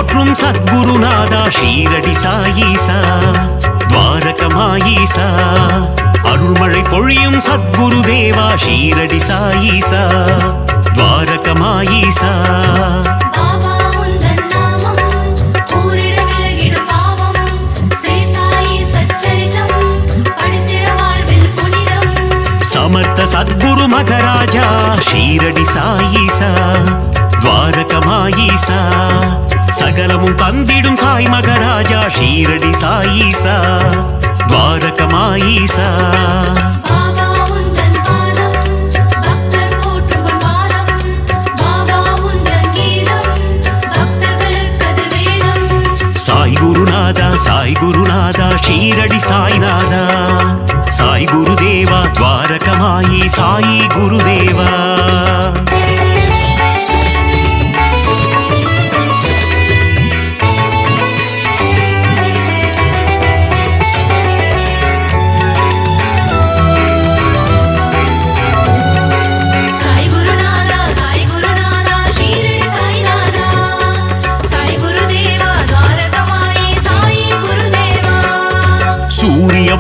போற்றும் சத்குருநாதா ஷீரடி சாயீசா துவாரகமாயீசா அருள்மழை பொழியும் சத்குரு தேவா ஷீரடி சாயீசா துவாரகமாயீசா समर्थ सद्गुरु मगराजा ஷீரடி சாயீசா துவாரகமாயீசா சகலமும் தந்திடும் சாய் மகராஜா ஷீரடி சாயீசா துவாரகமாயீசா சாய் குருநாதா ஷீரடி சாய்நாதா சாய் குருதேவா துவாரகமாயி சாயி குருதேவா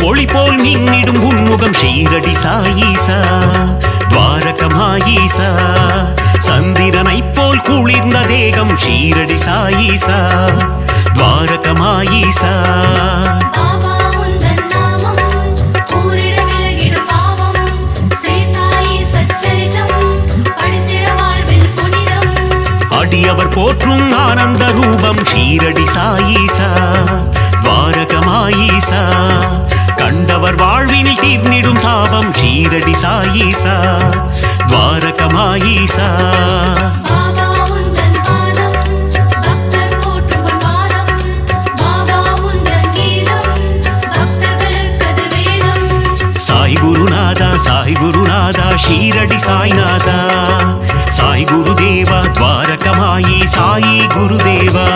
ஒளி போல் மின்னிடும் உன்முகம் ஷீரடி சாயீசா துவாரகமாயீசா சந்திரனை போல் குளிர்ந்த தேகம் ஷீரடி சாயீசா துவாரகமாயீசா அடியவர் போற்றும் ஆனந்த ரூபம் ஷீரடி சாயீசா துவாரகமாயீசா கண்டவர் வாழ்வினில் தீர்ந்திடும் சாபம் ஷீரடி சாயீசா துவாரகமாயீசா சாய் குருநாதா ஷீரடி சாய்நாதா சாய் குருதேவா துவாரகமாயி சாயி குருதேவா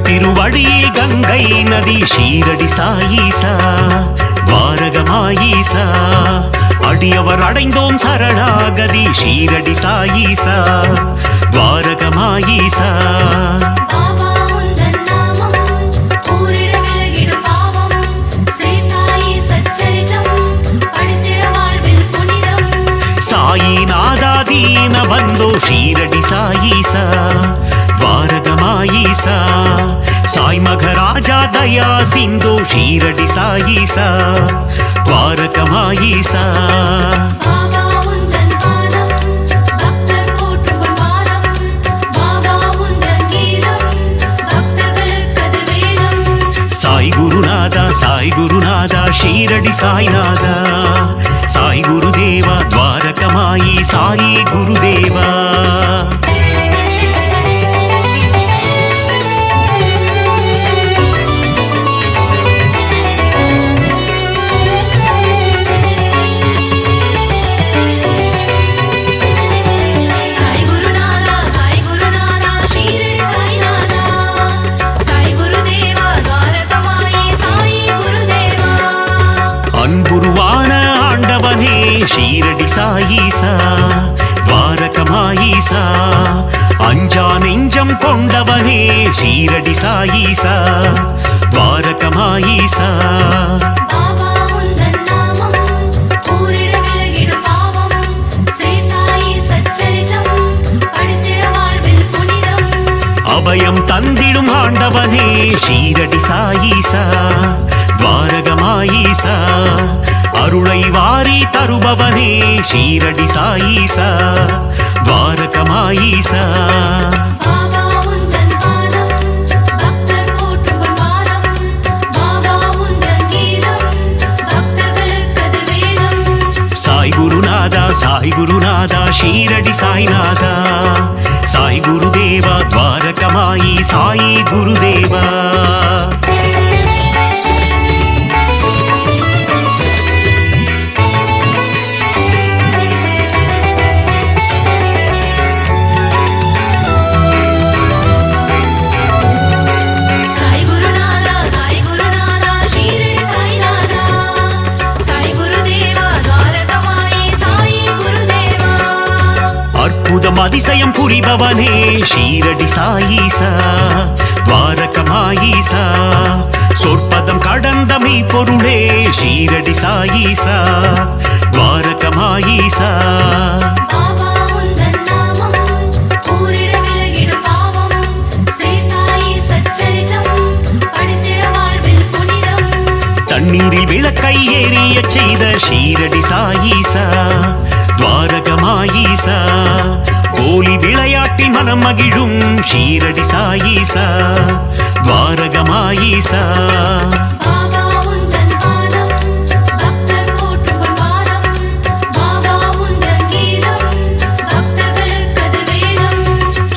திருவழியில் கங்கை நதி ஷீரடி சாயீசா துவாரகமாயீசா அடியவர் அடைந்தோம் சரணாகதி ஷீரடி சாயீசா துவாரகமாயீசா சாயிநாதா தீன பந்தோ ஷீரடி சாயீசா துவாரகமாயீசா சாய் மகராஜா தயா சிந்தோ ஷீரடி சாயீசா துவாரகமாயீசா சாய் குருநாதா ஷீரடி சாய்நாதா சாய் குருதேவா துவாரகமாயி சாயி குருதேவா ஷீரடி சாயீசா துவாரகமாயீசா அஞ்சா நெஞ்சம் கொண்டவனே ஷீரடி சாயீசா துவாரகமாயீசா அபயம் தந்திடும் ஆண்டவனே ஷீரடி சாயீசா துவாரகமாயீசா அருளை வாரி தருபவனே ஷீரடி சாயீசா துவாரகமாயீசா சாய் குருநாதா ஷீரடி சாய்நாதா சாய் குருதேவா துவாரகமாயி சாயி குருதேவா அற்புதம் அதிசயம் புரிபவனே ஷீரடி சாயீசா துவாரகமாயீசா சொற்பதம் கடந்த மெய்ப்பொருளே ஷீரடி சாயீசா துவாரகமாயீசா தண்ணீரில் விளக்கை ஏறிய செய்த ஷீரடி சாயீசா துவாரகமாயீசா கோலி விளையாட்டி மனம் மகிழும் ஷீரடி சாயீசா துவாரகமாயீசா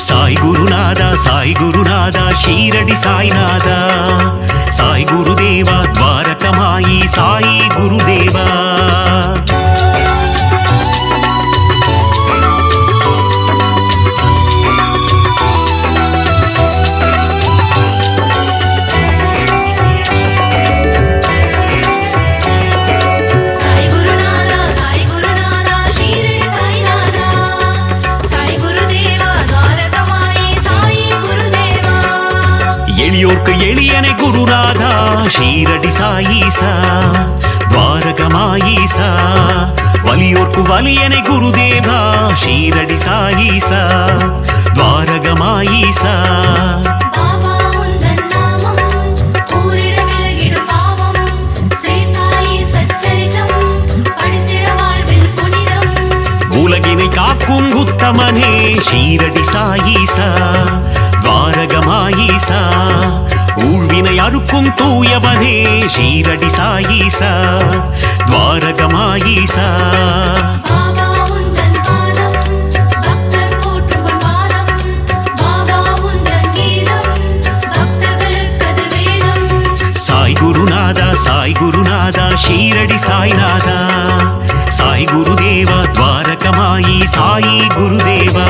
சாய் குருநாதா சாய் குருநாதா ஷீரடி சாய்நாதா சாய் குருதேவா துவாரகமாயி சாயி குருதேவா எளியோர்க்கு எளியனை குருநாதா ஷீரடி சாயீசா துவாரகமாயீசா வலியோர்க்கு வலியனை குருதேவா ஷீரடி சாயீசா துவாரகமாயீசா உலகினை காக்கும் உத்தமனே ஷீரடி சாயீசா துவாரகமாயீசா ஊழ்வினை அறுக்கும் தூயவனே ஷீரடி சாயீசா துவாரகமாயீசா சாய் குருநாதா சாய் குருநாதா ஷீரடி சாய்நாதா சாய் குருதேவா துவாரகமாயி சாயி குருதேவா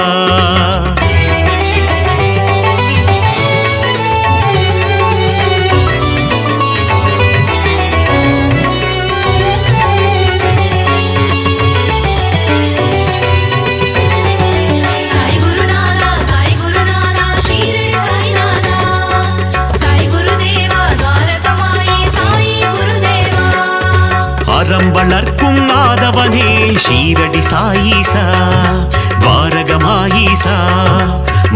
வளர்க்கும் நாதவனே ஷீரடி சாயீசா துவாரகமாயீசா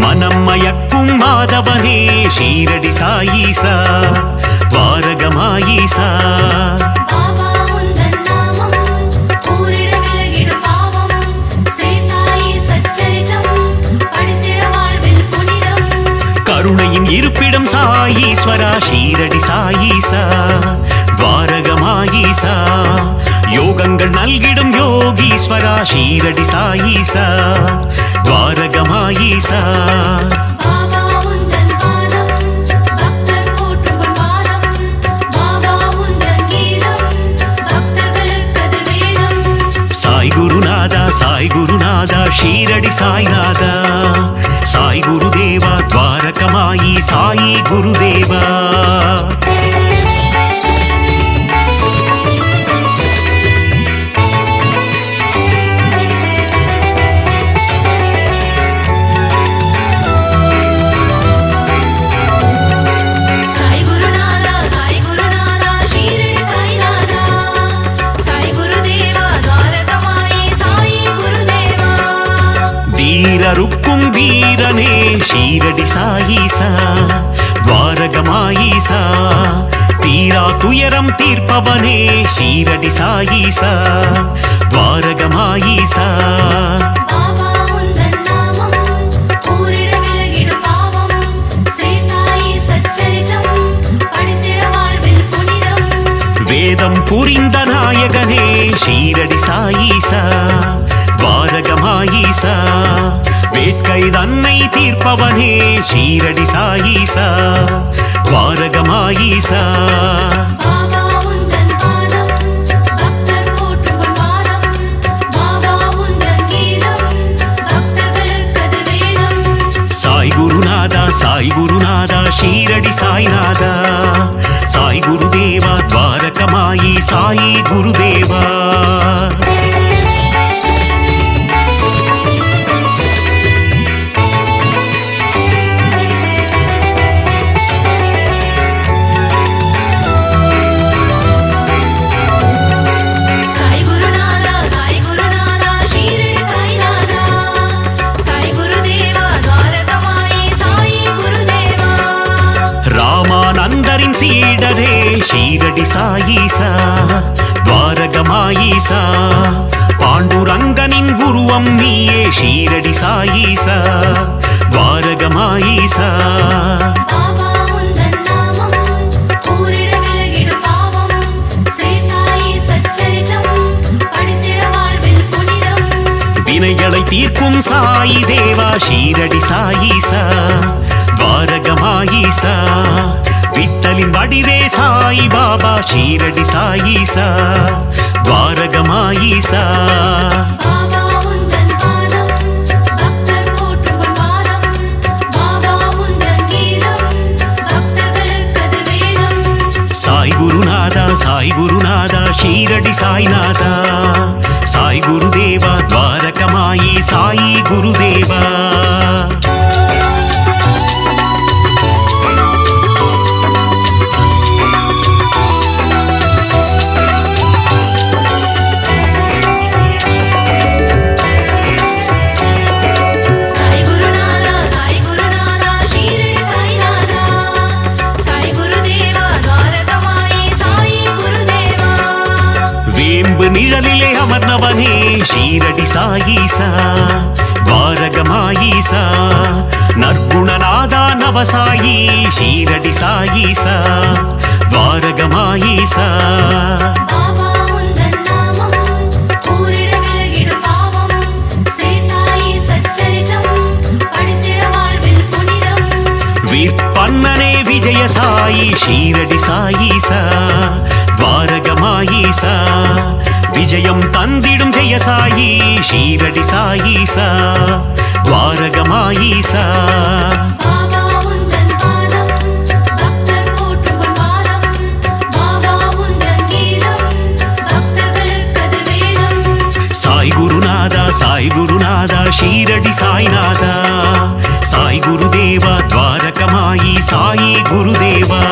மனம் மயக்கும் மாதவனே ஷீரடி சாயீசா துவாரகமாயீசா கருணையின் இருப்பிடம் சாயீஸ்வரா ஷீரடி சாயீசா துவாரகமாயீசா யோகங்கள் நல்கிடும் யோகீஸ்வரா ஷீரடி சாயீசா துவாரகமாயீசா சாய் குருநாதா சாய் குருநாதா ஷீரடி சாய்நாதா சாய் குருதேவா துவாரகமாயி சாயி குருதேவா. 「サイゴルナーダ」「サイゴルナーダ」「シーレリサイナーダ」「サイゴルデーバードアラカマイサイゴルデーバー」 「ディーラルックンディーラネシーレリサイナーダ」「サイゴルデーバードアラカマイサイゴルデーバー」 சாய் குருநாதா துவாரகமாயீசா தீரா துயரம் தீர்ப்பவனே ஷீரடி சாயீசா துவாரகமாயீசா வேதம் புரிந்த நாயகனே ஷீரடி சாயீசா துவாரகமாயீசா வேட்கை தன்னை தீர்ப்பவனே ஷீரடி சாயீசா துவாரகமாயீசா சாய் குருநாதா சாய் குருநாதா ஷீரடி சாய்நாதா சாய் குருதேவா துவாரகமாயி சாயி குருதேவா. ద్వారకమాయీసా పాండురంగనిన్ ఉరువం నీయే షీరడి సాయీసా ద్వారకమాయీసా வினைகளை தீர்க்கும் சாயி தேவா ஷீரடி சாயீசா ద్వారకమాయీసా விட்டலின் வடிவே சாயி பாபா ஷீரடி சாயீசா ద్వారకమాయీసா சாய் குருநாதா சாய் குருநாதா ஷீரடி சாய்நாதா சாய் குருதேவா ద్వారకమాயி சாயி குருதேவா நிழலிலே அமர்ந்தவனே ஷீரடி சாயீசா ద్వారకమాయీసా நற்குணநாதா நவசாயி ஷீரடி சாயீசா ద్వారకమాయీసா வீர்பன்னனே விஜய சாயி ஷீரடி சாயீசா ద్వారకమాయీసా விஜயம் தந்திடும் ஜெய சாயி ஷீரடி சாயீசா ద్వారకమాయీసா சாய் குருநாதா சாய் குருநாதா ஷீரடி சாய்நாதா சாய் குருதேவா ద్వారకమాயி சாயி குருதேவா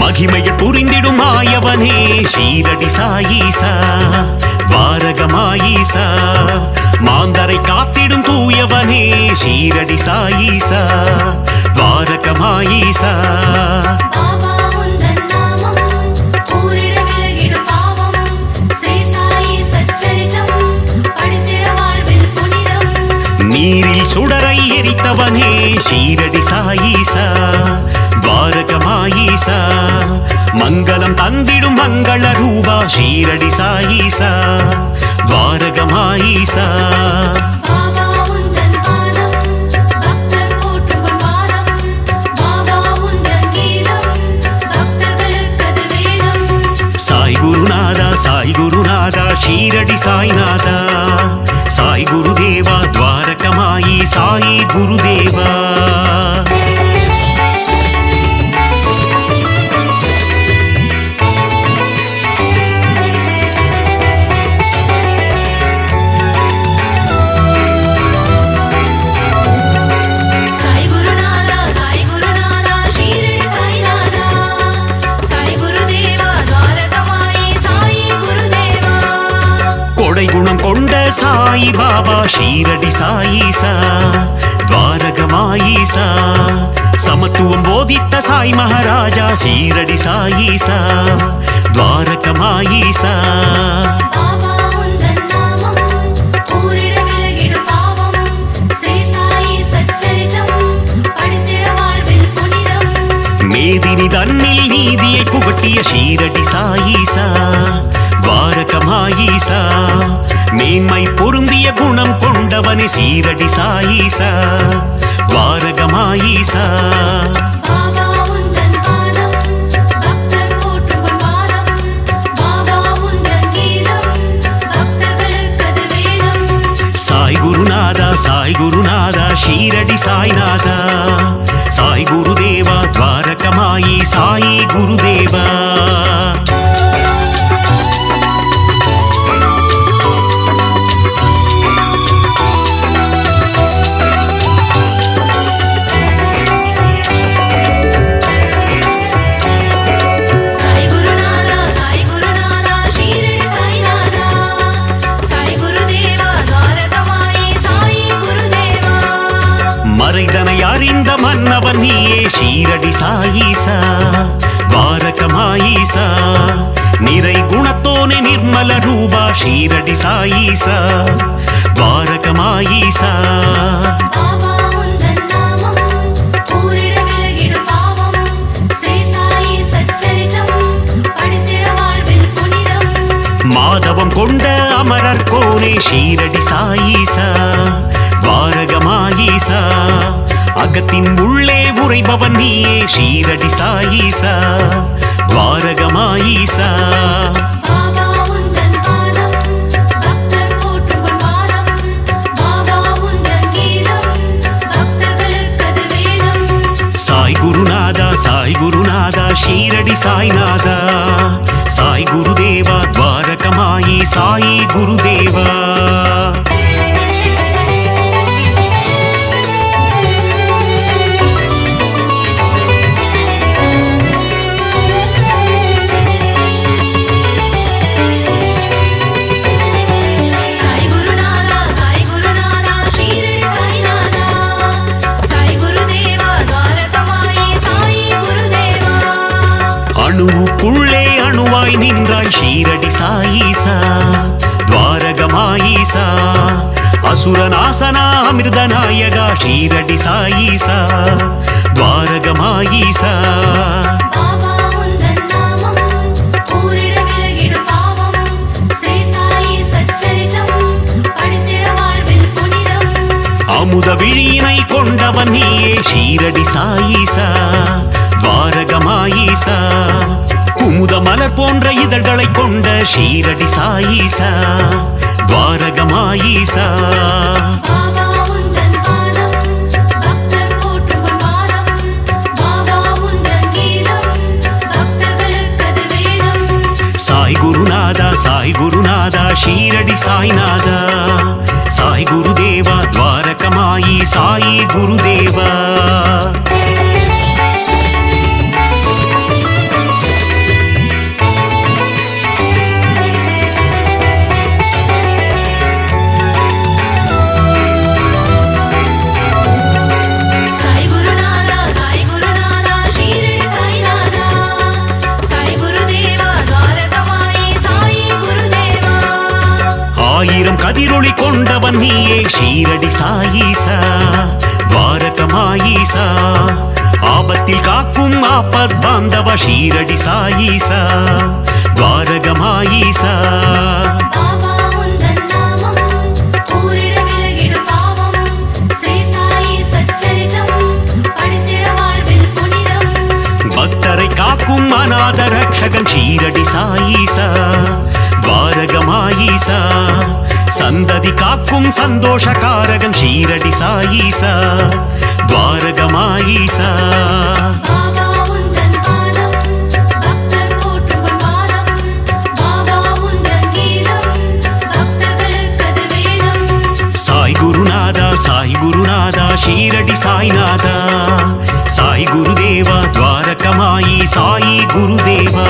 மகிமையை புரிந்திடும் மாயவனே ஷீரடி சாயீசா ద్వారకమాయీసா மாந்தரை காத்திடும் தூயவனே ஷீரடி சாயீசா ద్వారకమాయీసா நீரில் சுடரை எரித்தவனே ஷீரடி சாயீசா ద్వారకమాయీసా மங்களம் தந்திடும் மங்கள ரூபா ஷீரடி சாயீசா ద్వారకమాయీసா சாய் குருநாதா சாய் குருநாதா ஷீரடி சாய்நாதா சாய் குருதேவா ద్వారకమాயி சாயி குருதேவா குணம் கொண்ட சாயி பாபா ஷீரடி சாயீசா ద్వారకమాయీసా சமத்துவம் போதித்த சாய் மகாராஜா ஷீரடி சாயீசா ద్వారకమాయీసா மேதினி தன்னில் நீதியை புகட்டிய ஷீரடி சாயீசா ద్వారకమాయీసా மேன்மை பொருந்திய குணம் கொண்டவனே ஷீரடி சாயீசா ద్వారకమాయీసా சாய் குருநாதா சாய் குருநாதா ஷீரடி சாய்நாதா சாய் குருதேவா ద్వారకమాయி சாயி குருதேவா உரைபவன் நீயே ஷீரடி சாயீசா துவாரகமாயீசா நிறை குணத்தோனே நிர்மல ரூபா ஷீரடி சாயீசா துவாரகமாயீசா மாதவம் கொண்ட அமரர் கோனே ஷீரடி சாயீசா துவாரகமாயீசா அகத்தின் உள்ளே உரைபவன் நீயே ஷீரடி சாயீசா துவாரகமாயீசா சாய் குருநாதா சாய் குருநாதா ஷீரடி சாய்நாதா சாய் குருதேவா துவாரகமாயி சாயி குருதேவா அணுவுக்குள்ளே அணுவாய் நின்றாய் ஷீரடி சாயீசா துவாரகமாயீசா அசுரநாசனா அமிர்தநாயகா ஷீரடி சாயீசா துவாரகமாயீசா அமுத விழியினை கொண்டவன் நீயே ஷீரடி சாயீசா துவாரகமாயீசா குமுத மலர் போன்ற இதழ்களை கொண்ட ஷீரடி சாயீசா துவாரகமாயீசா சாய் குருநாதா சாய் குருநாதா ஷீரடி சாய்நாதா சாய் குருதேவா துவாரகமாயி சாயி குருதேவா ஆயிரம் கதிரொளி கொண்டவன் நீயே ஷீரடி சாயீசா துவாரகமாயீசா ஆபத்தில் காக்கும் ஆபத் பாந்தவ ஷீரடி சாயீசா துவாரகமாயீசா பக்தரை காக்கும் அநாத ரட்சகன் ஷீரடி சாயீசா துவாரகமாயீசா சந்ததி காக்கும் சந்தோஷகாரகன் ஷீரடி சாயீசா துவாரகமாயீசா சாய் குருநாதா சாய் குருநாதா ஷீரடி சாய்நாதா சாய் குருதேவா துவாரகமாயி சாயி குருதேவா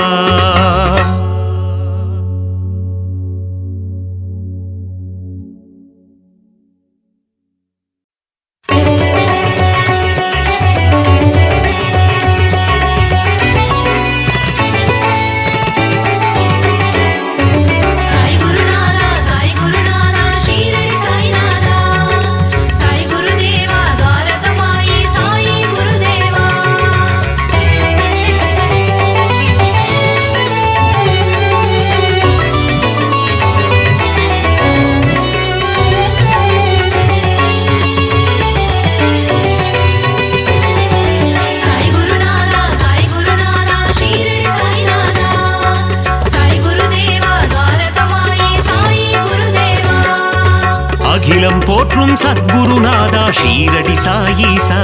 அகிலம் போற்றும் சத்குருநாதா ஷீரடி சாயீசா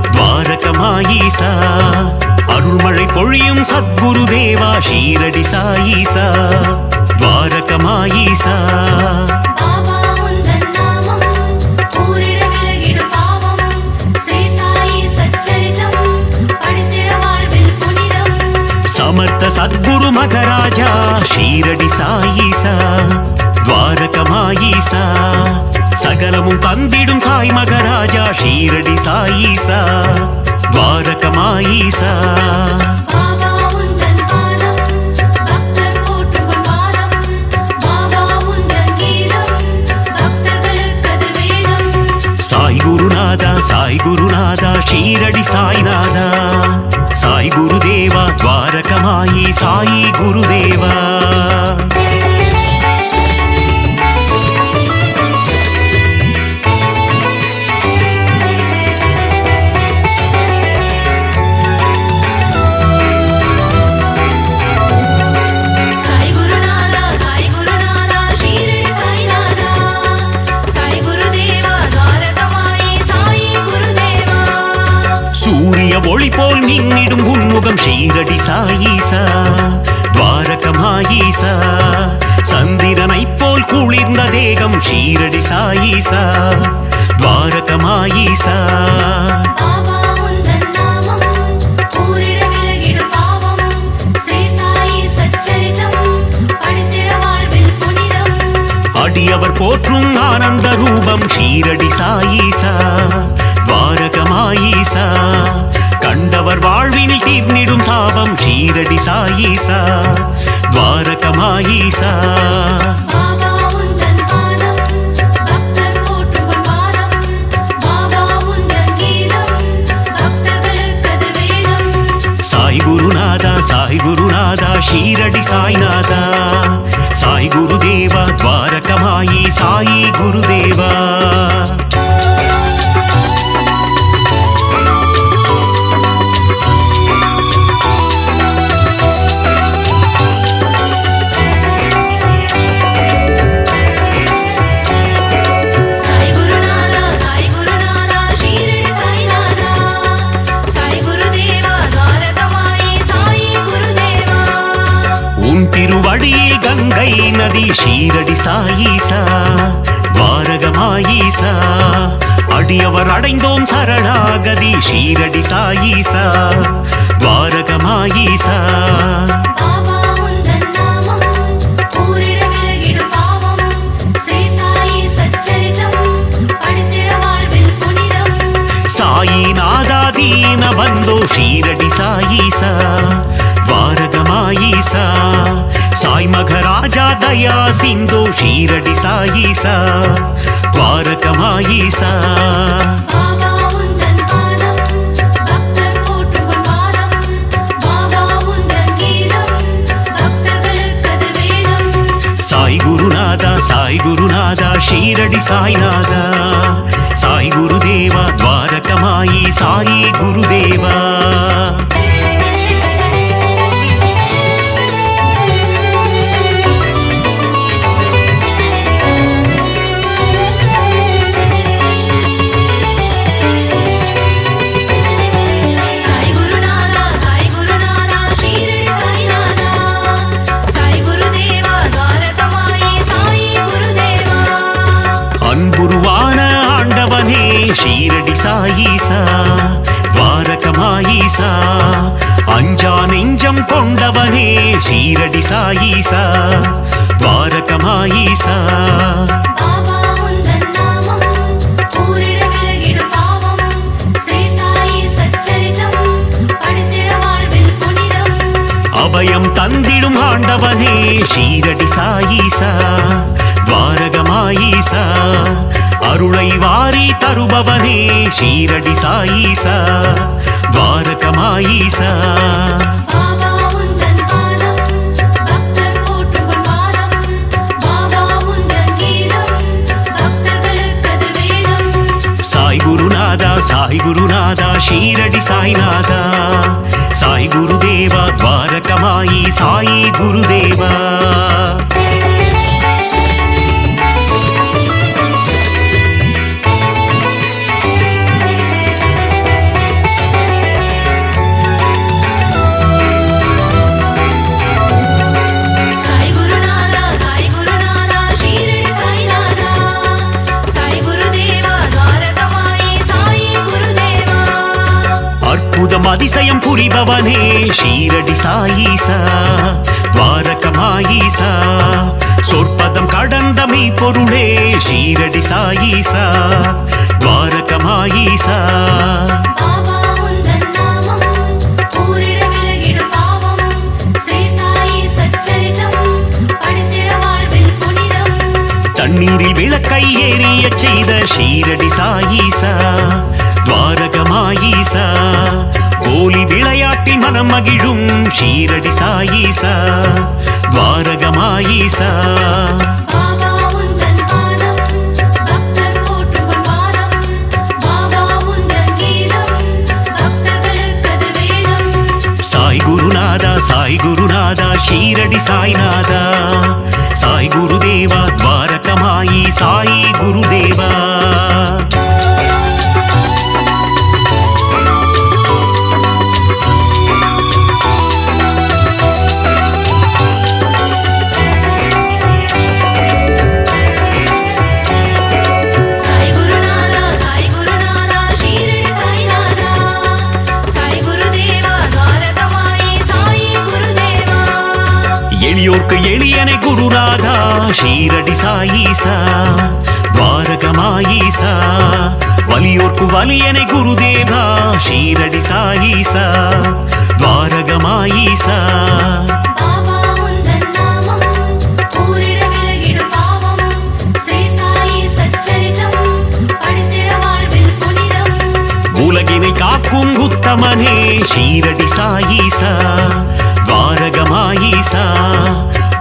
துவாரகமாயீசா அருள்மழை பொழியும் சத்குருதேவா ஷீரடி சாயீசா துவாரகமாயீசா சமர்த்த சத்குரு மகராஜா ஷீரடி சாயீசா துவாரகமாயீசா சகலமும் தந்திடும் சாய் மகராஜா ஷீரடி சாயீசா ద్వారకమాయీసా సాయి గురునాథ సాయి గురునాథ షీరడి సాయినాథ సాయి గురుదేవ ద్వారకమాయి సాయి గురుదేవా ஒளி போல் மின்னிடும் உன்முகம் ஷீரடி சாயீசா துவாரகமாயீசா சந்திரனை போல் குளிர்ந்த தேகம் ஷீரடி சாயீசா துவாரகமாயீசா அடியவர் போற்றும் ஆனந்த ரூபம் ஷீரடி சாயீசா துவாரகமாயீசா கண்டவர் வாழ்வினில் தீர்ந்திடும் சாபம் ஷீரடி சாயீசா துவாரகமாயீசா சாய் குருநாதா சாய் குருநாதா ஷீரடி சாய்நாதா சாய் குருதேவா துவாரகமாயி சாயி குருதேவா திருவடியில் கங்கை நதி ஷீரடி சாயீசா துவாரகமாயீசா அடியவர் அடைந்தோம் சரணாகதி ஷீரடி சாயீசா துவாரகமாயீசா சாயிநாதாதீன பந்தோ ஷீரடி சாயீசா துவாரகமாயீசா சாய் மகராஜா தயா சிந்தோ ஷீரடி சாயீசா துவாரகமாயீசா சாய் குருநாதா சாய் குருநாதா ஷீரடி சாய்நாதா சாய் குருதேவா துவாரகமாயி சாயி குருதேவா ஷீரடி சாயீசா துவாரகமாயீசா அஞ்சா நெஞ்சம் கொண்டவனே ஷீரடி சாயீசா துவாரகமாயீசா அபயம் தந்திடும் ஆண்டவனே ஷீரடி சாயீசா துவாரகமாயீசா அருளை வாரி தருபவனே ஷீரடி சாயீசா துவாரகமாயீசா சாய் குருநாதா சாய் குருநாதா ஷீரடி சாய்நாதா சாய் குருதேவா துவாரகமாயி சாயி குருதேவா அதிசயம் புரிபவனே ஷீரடி சாயீசா துவாரகமாயீசா சொற்பதம் கடந்த மெய்ப்பொருளே ஷீரடி சாயீசா துவாரகமாயீசா பொழிய செய்த ஷீரடி சாயீசா துவாரகமாயீசா கோலி விளையாட்டி மனம் மகிழும் ஷீரடி சாயீசா துவாரகமாயீசா சாய் குருநாதா ஷீரடி சாய்நாதா சாய் குருதேவா துவாரகமாயி சாய் குருதேவா எளியோர்க்கு எளியனை குருநாதா ஷீரடி சாயீசா துவாரகமாயீசா வலியோர்க்கு வலியனை குருதேவா ஷீரடி சாயீசா துவாரகமாயீசா உலகினை காக்கும் உத்தமனே ஷீரடி சாயீசா துவாரகமாயீசா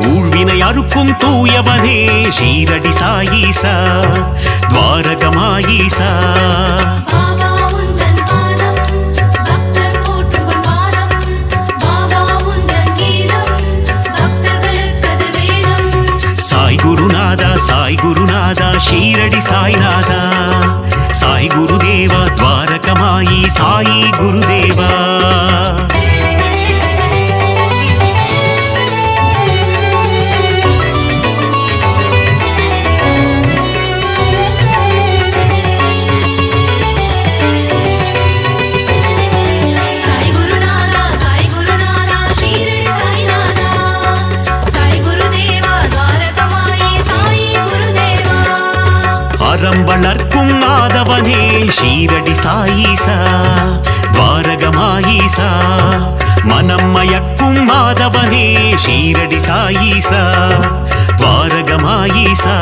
ஊழ்வினை அறுக்கும் தூயவனே ஷீரடி சாயீசா துவாரகமாயீசா சாய் குருநாதா ஷீரடி சாய்நாதா சாய் குருதேவா துவாரகமாயி சாய் குருதேவா வளர்க்கும் ஆதவனே ஷீரடி சாயீசா துவாரகமாயீசா மனம் மயக்கும் மாதவனே ஷீரடி சாயீசா துவாரகமாயீசா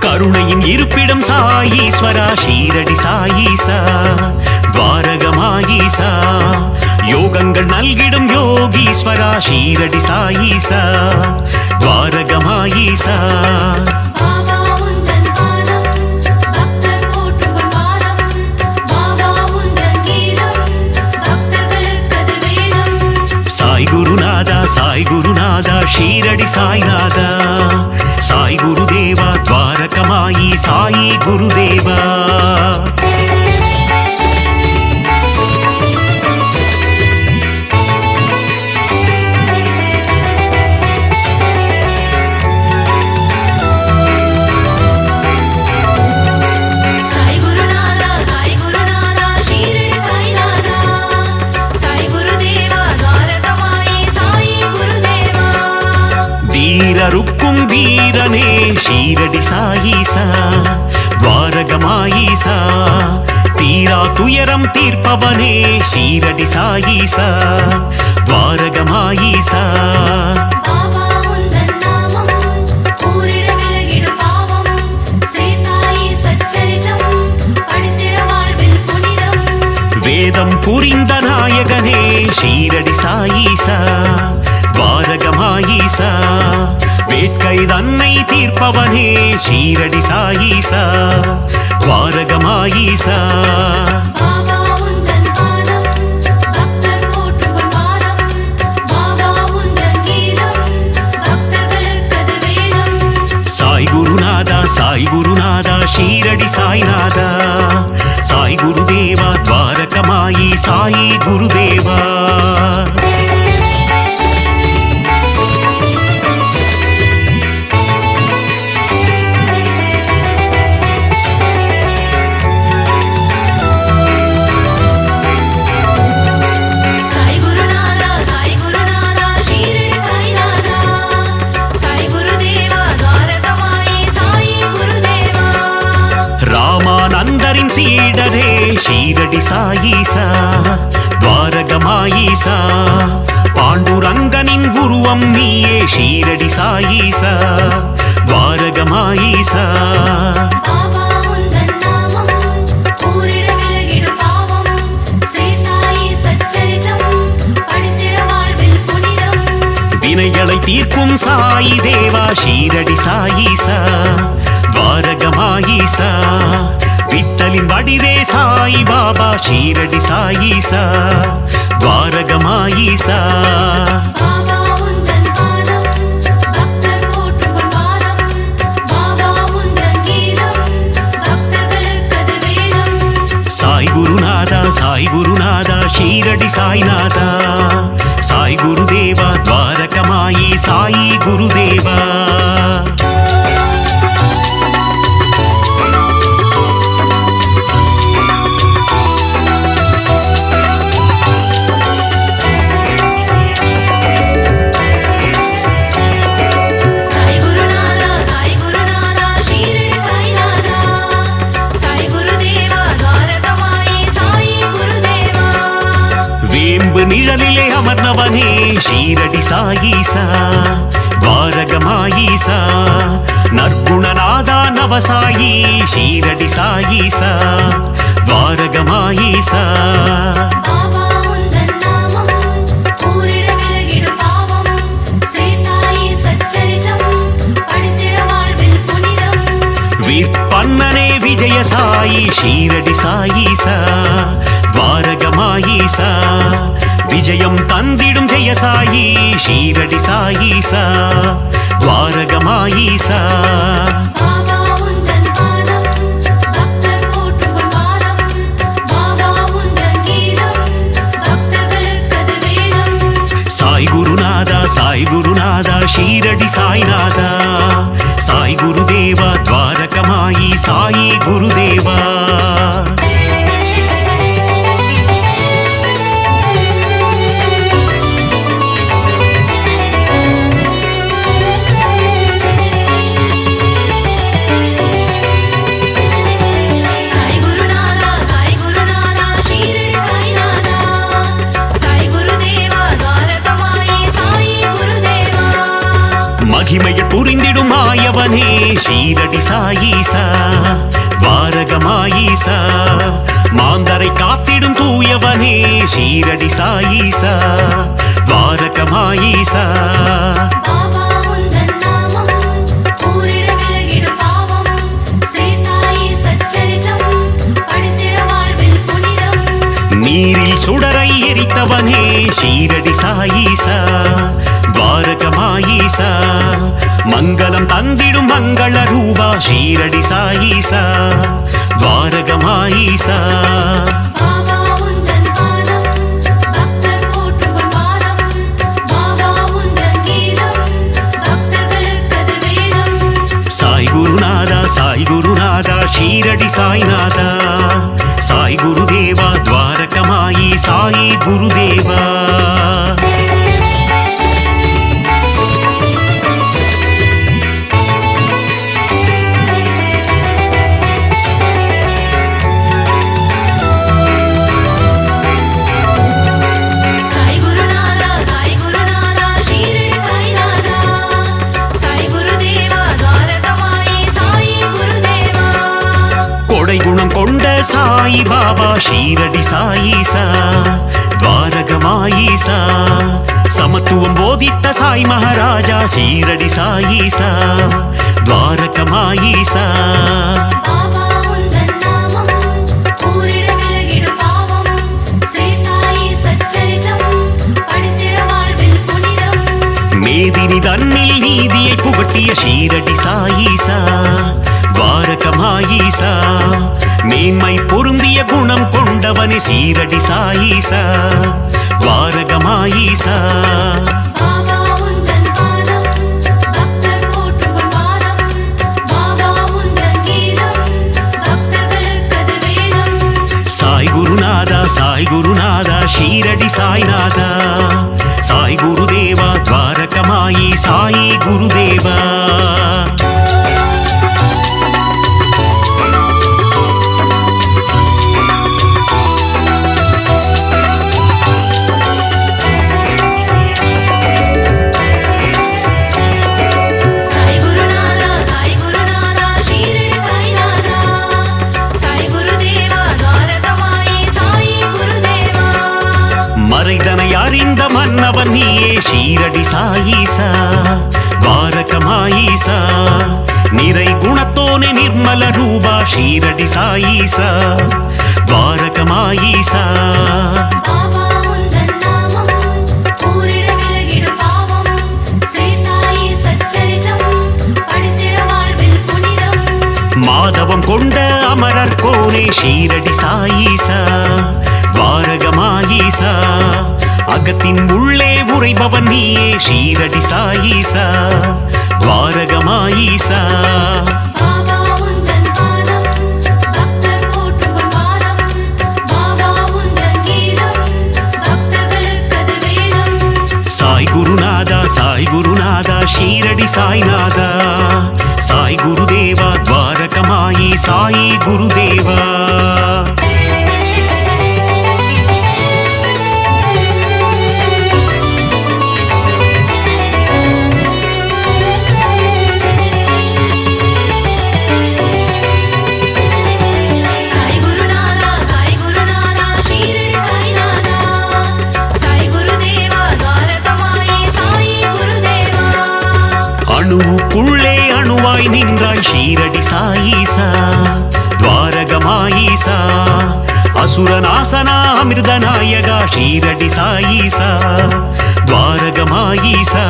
கருணையின் இருப்பிடம் சாயீஸ்வரா ஷீரடி சாயீசா துவாரகமாயீசா யோகங்கள் நல்கிடும் யோகீஸ்வரா ஷீரடி சாயீசா துவாரகமாயீசா சாய் குருநாதா ஷீரடி சாய்நாதா சாய் குருதேவா துவாரகமாயி சாய் குருதேவா வீரருக்கும் வீரனே ஷீரடி சாயீசா துவாரகமாயீசா தீரா துயரம் தீர்ப்பவனே ஷீரடி சாயீசா துவாரகமாயீசா வேதம் புரிந்த நாயகனே ஷீரடி சாயீசா துவாரகமாயீசா வேட்கை தன்னை தீர்ப்பவனே ஷீரடி சாயீசா துவாரகமாயீசா சாய் குருநாதா ஷீரடி சாய்நாதா சாய் குருதேவா துவாரகமாயி சாய் குருதேவா சீடரே ஷீரடி சாயீசா துவாரக ద్వారకమాయీసా పాండురంగనిన్ ఉరువం నీయే షీరడి సాయీసా ద్వారకమాయీసా வினைகளை தீர்க்கும் சாயி தேவா ஷீரடி சாயீசா ద్వారకమాయీసா விட்டலின் வடிவே சாயி பாபா ஷீரடி சாயீசா ద్వారకమాయீசா சாய் குருநாதா சாய் குருநாதா ஷீரடி சாய்நாதா சாய் குருதேவா ద్వారకమాயி சாயி குருதேவா நிழலிலே அமர்ந்தவனே ஷீரடி சாயீசா ద్వారకమాయీసా நற்குணநாதா நவசாயி ஷீரடி சாயீசா ద్వారకమాయீசா வீர்பன்னனே விஜய சாயி ஷீரடி சாயீசா ద్వారకమాయీసా விஜயம் தந்திடும் ஜெய சாயி ஷீரடி சாயீசா ద్వారకమాయீசா சாய் குருநாதா சாய் குருநாதா ஷீரடி சாய்நாதா சாய் குருதேவா ద్వారకమాயி சாயி குருதேவா மகிமையை புரிந்திடும் மாயவனே ஷீரடி சாயீசா ద్వారకమాయీసா மாந்தரை காத்திடும் தூயவனே ஷீரடி சாயீசா ద్వారకమాయీసா நீரில் சுடரை எரித்தவனே ஷீரடி சாயீசா ద్వారకమాయీసా மங்களம் தந்திடும் மங்கள ரூபா ஷீரடி சாயீசா ద్వారకమాయీసா சாய் குருநாதா சாய் குருநாதா ஷீரடி சாய்நாதா சாய் குருதேவா ద్వారకమాயி சாயி குருதேவா குணம் கொண்ட சாயி பாபா ஷீரடி சாயீசா ద్వారకమాయీసా சமத்துவம் போதித்த சாய் மகாராஜா ஷீரடி சாயீசா ద్వారకమాయీసா மேதினி தன்னில் நீதியை புகட்டிய ஷீரடி சாயீசா ద్వారకమాయీసా மேன்மை பொருந்திய குணம் கொண்டவனே ஷீரடி சாயீசா ద్వారకమాయీసா சாய் குருநாதா சாய் குருநாதா ஷீரடி சாய்நாதா சாய் குருதேவா ద్వారకమాயி சாயி குருதேவா சாயீசா நிறை குணத்தோனே நிர்மல ரூபா ஷீரடி சாயீசா துவாரகமாயீசா மாதவம் கொண்ட அமரர் கோனே ஷீரடி சாயீசா துவாரகமாயீசா அகத்தின் உள்ளே உறைபவன் நீயே ஷீரடி சாயீசா துவாரகமாயீசா சாய் குருநாதா சாய் குருநாதா ஷீரடி சாய்நாதா சாய் குருதேவா துவாரகமாயி சாயி குருதேவா அணுவுக்குள்ளே அணுவாய் நின்றாய் ஷீரடி சாயீசா துவாரகமாயீசா அசுரநாசனா அமிர்தநாயகா ஷீரடி சாயீசா துவாரகமாயீசா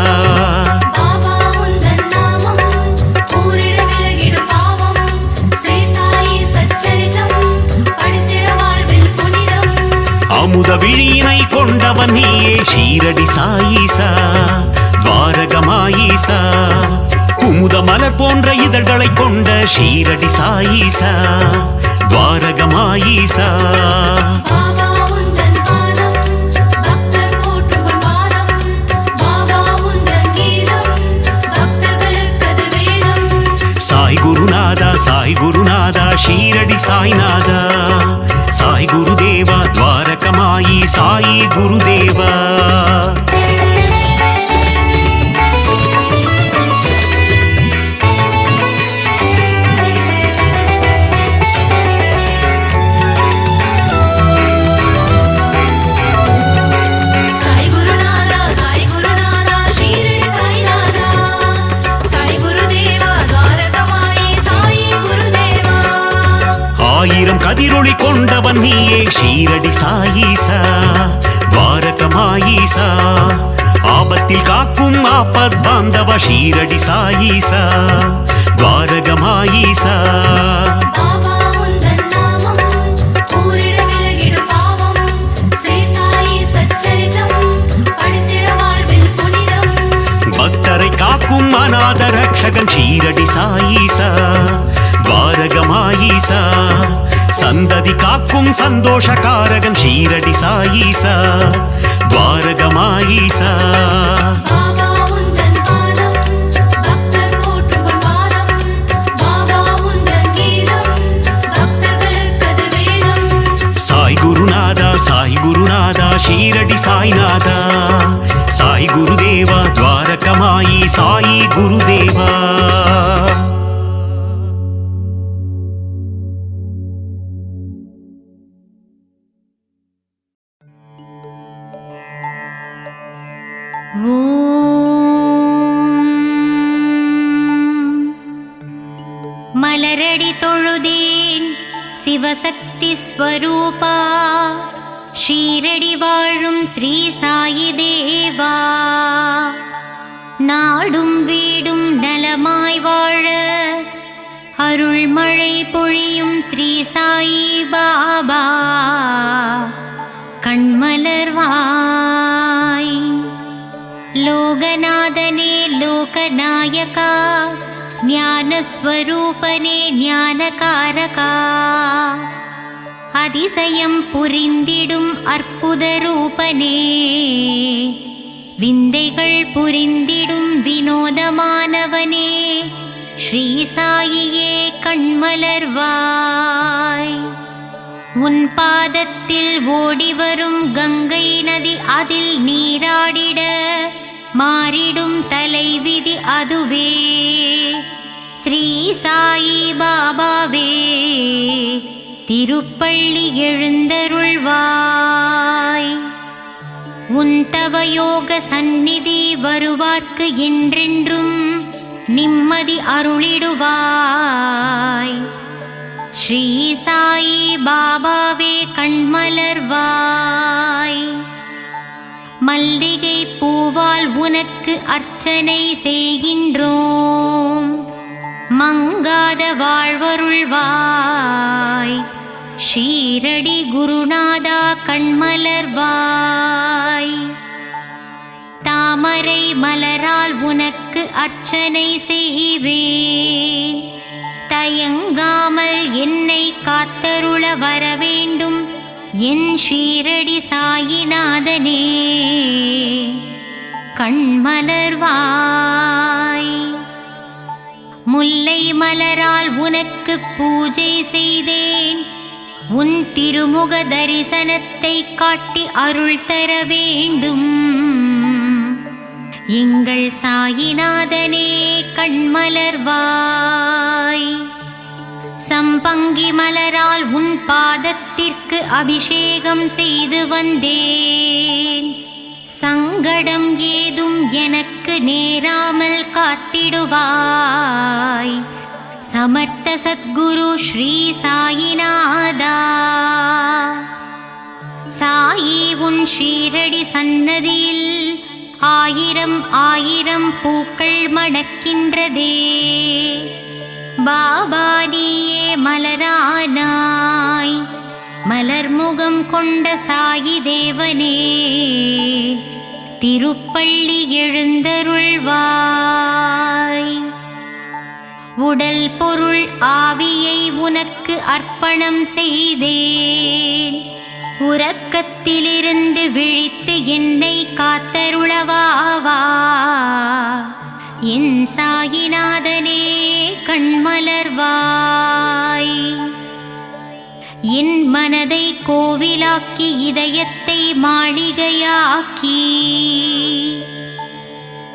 அமுத விழியினை கொண்டவன் நீயே ஷீரடி சாயீசா துவாரகமாயீசா குமுத மலர் போன்ற இதழ்களை கொண்ட ஷீரடி சாயீசா துவாரகமாயீசா சாய் குருநாதா சாய் குருநாதா ஷீரடி சாய்நாதா சாய் குருதேவா துவாரகமாயி சாயி குருதேவா ஆயிரம் கதிரொளி கொண்டவன் நீயே ஷீரடி சாயீசா துவாரகமாயீசா ஆபத்தில் காக்கும் ஆபத் பாந்தவ ஷீரடி சாயீசா துவாரகமாயீசா பக்தரை காக்கும் அநாத ரக்ஷகன் ஷீரடி சாயீசா துவாரகமாயீசா சந்ததி காக்கும் சந்தோஷகாரகன் ஷீரடி சாயீசா துவாரகமாயீசா சாய் குருநாதா சாய் குருநாதா ஷீரடி சாய்நாதா சாய் குருதேவா துவாரகமாயி சாயி குருதேவா மலரடி தொழுதேன் சிவசக்தி ஸ்வரூபா ஷீரடி வாழும் ஸ்ரீ சாயி தேவா நாடும் வீடும் நலமாய் வாழ அருள்மழை பொழியும் ஸ்ரீ சாயி பாபா கண்மலர்வாய் லோகநாதனே லோகநாயகா ஞானஸ்வரூபனே ஞானகாரகா அதிசயம் புரிந்திடும் அற்புத ரூபனே விந்தைகள் புரிந்திடும் வினோதமானவனே ஸ்ரீ சாயியே கண்மலர்வாய் உன் பாதத்தில் ஓடிவரும் கங்கை நதி அதில் நீராடிட மாறிடும் தலைவிதி அதுவே ஸ்ரீ சாயி பாபாவே திருப்பள்ளி எழுந்தருள்வாய் உன் தவயோக சந்நிதி வருவார்க்கு என்றென்றும் நிம்மதி நிம்மதி அருளிடுவாய். ஸ்ரீ சாயி பாபாவே கண்மலர்வாய். மல்லிகை பூவால் உனக்கு அர்ச்சனை செய்கின்றோம். மங்காத வாழ்வருள்வாய். ஷீரடி குருநாதா கண்மலர்வாய். தாமரை மலரால் உனக்கு அர்ச்சனை செய்வேன். தயங்காமல் என்னை காத்தருள வரவேண்டும் என் ஷீரடி சாயிநாதனே கண்மலர்வாய். முல்லை மலரால் உனக்கு பூஜை செய்தேன். உன் திருமுக தரிசனத்தை காட்டி அருள் தர வேண்டும் எங்கள் சாயிநாதனே கண்மலர்வாய். சம்பங்கி மலரால் உன் பாதத்திற்கு அபிஷேகம் செய்து வந்தேன். சங்கடம் ஏதும் எனக்கு நேராமல் காத்திடுவாய் சமர்த்த சத்குரு ஸ்ரீ சாயிநாதா. சாயி உன் ஷீரடி சன்னதியில் ஆயிரம் ஆயிரம் பூக்கள் மணக்கின்றதே. பாபா நீயே மலரானாய். மலர்முகம் கொண்ட சாயி தேவனே திருப்பள்ளி எழுந்தருள்வாய். உடல் பொருள் ஆவியை உனக்கு அர்ப்பணம் செய்தேன். உறக்கத்திலிருந்து விழித்து என்னை காத்தருளவாவா என் சாயிநாதனே கண்மலர்வாய். என் மனதை கோவிலாக்கி இதயத்தை மாளிகையாக்கி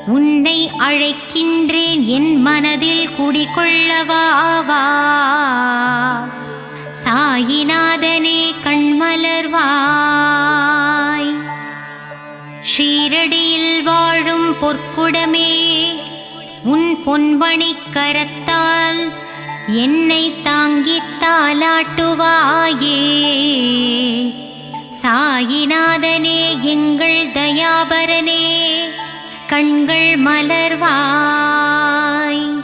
உன்னை அழைக்கின்றேன் என் மனதில் குடிகொள்ளவாவா சாயிநாதனே கண்மலர்வாய். ஷீரடியில் வாழும் பொற்குடமே உன் பொன்வணிக் கரத்தால் என்னை தாங்கித் தாலாட்டுவாயே. சாயிநாதனே எங்கள் தயாபரனே கண்கள் மலர்வாய்.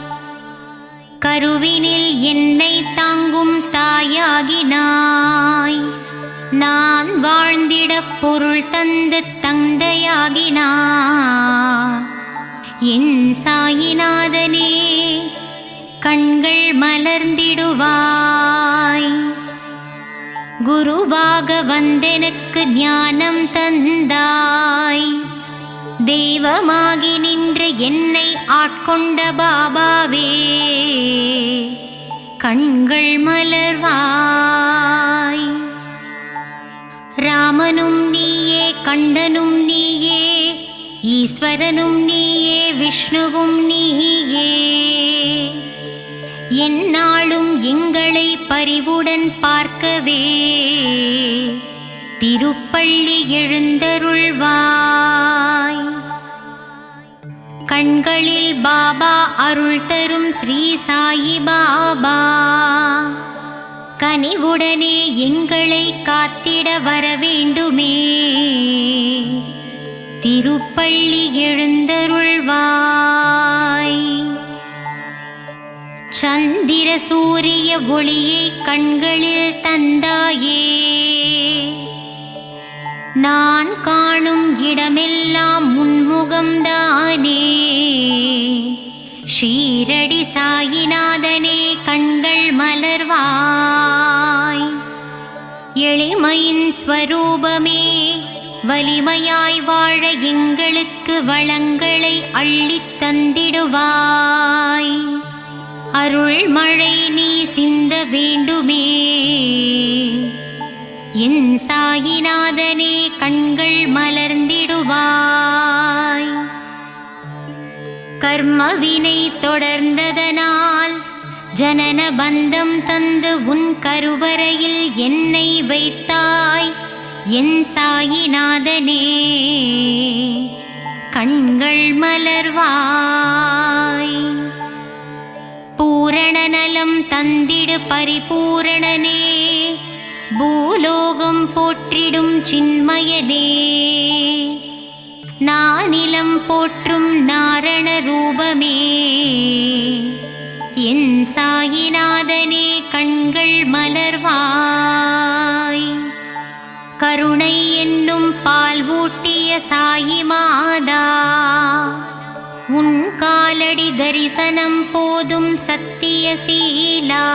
கருவினில் என்னை தாங்கும் தாயாகினாய். நான் வாழ்ந்திட பொருள் தந்து தந்தையாகினாய். என் சாயிநாதனே கண்கள் மலர்ந்திடுவாய். குருவாக வந்தெனக்கு ஞானம் தந்தாய். தெய்வமாகி நின்று என்னை ஆட்கொண்ட பாபாவே கண்கள் மலர்வாய். ராமனும் நீயே, கண்டனும் நீயே, ஈஸ்வரனும் நீயே, விஷ்ணுவும் நீயே. எந்நாளும் எங்களை பரிவுடன் பார்க்கவே திருப்பள்ளி எழுந்தருள்வாய். கண்களில் பாபா அருள் தரும் ஸ்ரீ சாயி பாபா கனிவுடனே எங்களை காத்திட வரவேண்டுமே திருப்பள்ளி எழுந்தருள்வாய். சந்திர சூரிய ஒளியை கண்களில் தந்தாயே. நான் காணும் இடமெல்லாம் உன்முகம்தானே. ஷீரடி சாயிநாதனே கண்கள் மலர்வாய். எளிமையின் ஸ்வரூபமே வலிமையாய் வாழ எங்களுக்கு வளங்களை அள்ளித் தந்திடுவாய். அருள் மழை நீ சிந்த வேண்டுமே என் சாயிநாதனே கண்கள் மலர்ந்திடுவாய். கர்மவினை தொடர்ந்ததனால் ஜனன பந்தம் தந்து உன் கருவறையில் என்னை வைத்தாய். என் சாயிநாதனே கண்கள் மலர்வாய். தந்திடு பரிபூரணனே, பூலோகம் போற்றிடும் சின்மயனே, நானிலம் போற்றும் நாரண ரூபமே, என் சாயிநாதனே கண்கள் மலர்வாய். கருணை என்னும் பால் ஊட்டிய சாயி மாதா, உன் காலடி தரிசனம் போதும் சத்திய சீலா,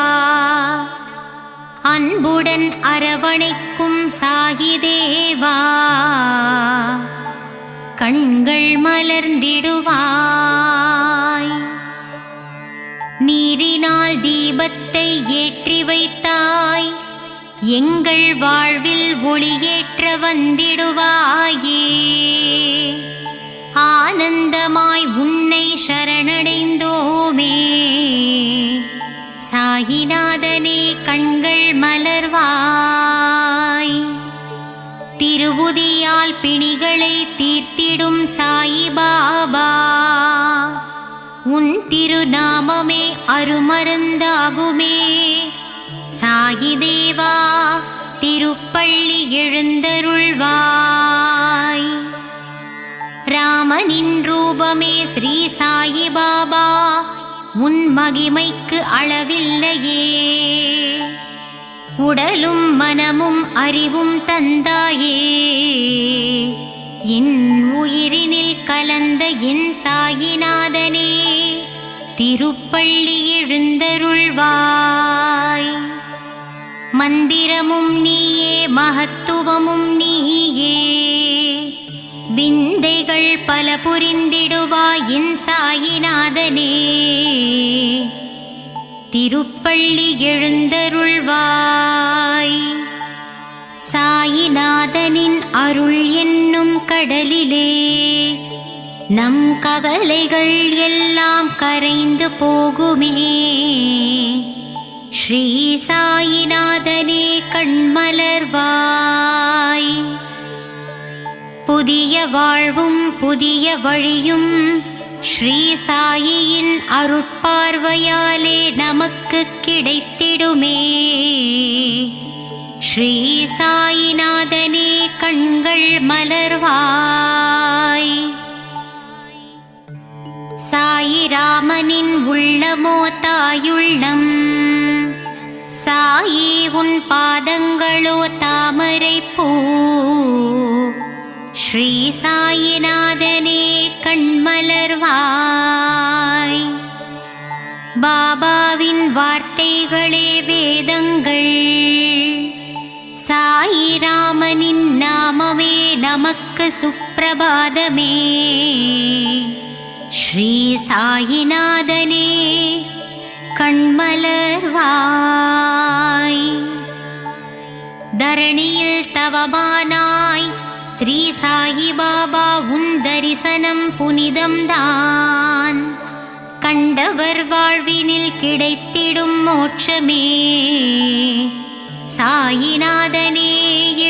அன்புடன் அரவணைக்கும் சாயி தேவா, கண்கள் மலர்ந்திடுவாய். நீரினால் தீபத்தை ஏற்றி வைத்தாய், எங்கள் வாழ்வில் ஒளியேற்ற வந்திடுவாயே. ஆனந்தமாய் உன்னை சரணடைந்தோமே, சாயிநாதனே கண்கள் மலர்வாய். திருவுதியால் பிணிகளை தீர்த்திடும் சாயி பாபா, உன் திருநாமமே அருமருந்தாகுமே. சாயி தேவா திருப்பள்ளி எழுந்தருள்வாய். ராமனின் ரூபமே ஸ்ரீ சாயி பாபா, உன் மகிமைக்கு அளவில்லையே. உடலும் மனமும் அறிவும் தந்தாயே, என் உயிரினில் கலந்த என் சாயிநாதனே, திருப்பள்ளி எழுந்தருள்வாய். மந்திரமும் நீயே, மகத்துவமும் நீயே, விந்தைகள் பல புரிந்திடுவாய் என் சாயிநாதனே, திருப்பள்ளி எழுந்தருள்வாய். சாயிநாதனின் அருள் என்னும் கடலிலே நம் கவலைகள் எல்லாம் கரைந்து போகுமே. ஸ்ரீ சாயிநாதனே கண்மலர்வாய். புதிய வாழ்வும் புதிய வழியும் ஸ்ரீ சாயியின் அருட்பார்வையாலே நமக்கு கிடைத்திடுமே. ஸ்ரீ சாயிநாதனே கண்கள் மலர்வாய். சாயிராமனின் உள்ளமோ தாயுள்ளம், சாயி உன் பாதங்களோ தாமரை பூ. ஸ்ரீ சாயிநாதனே கண்மலர்வாய். பாபாவின் வார்த்தைகளே வேதங்கள், சாயிராமனின் நாமமே நமக்கு சுப்பிரபாதமே. ஸ்ரீ சாயிநாதனே கண்மலர்வாய். தரணியில் தவமானாய் ஸ்ரீ சாயி பாபா, உன் தரிசனம் புனிதம்தான். கண்டவர் வாழ்வினில் கிடைத்திடும் மோட்சமே. சாயிநாதனே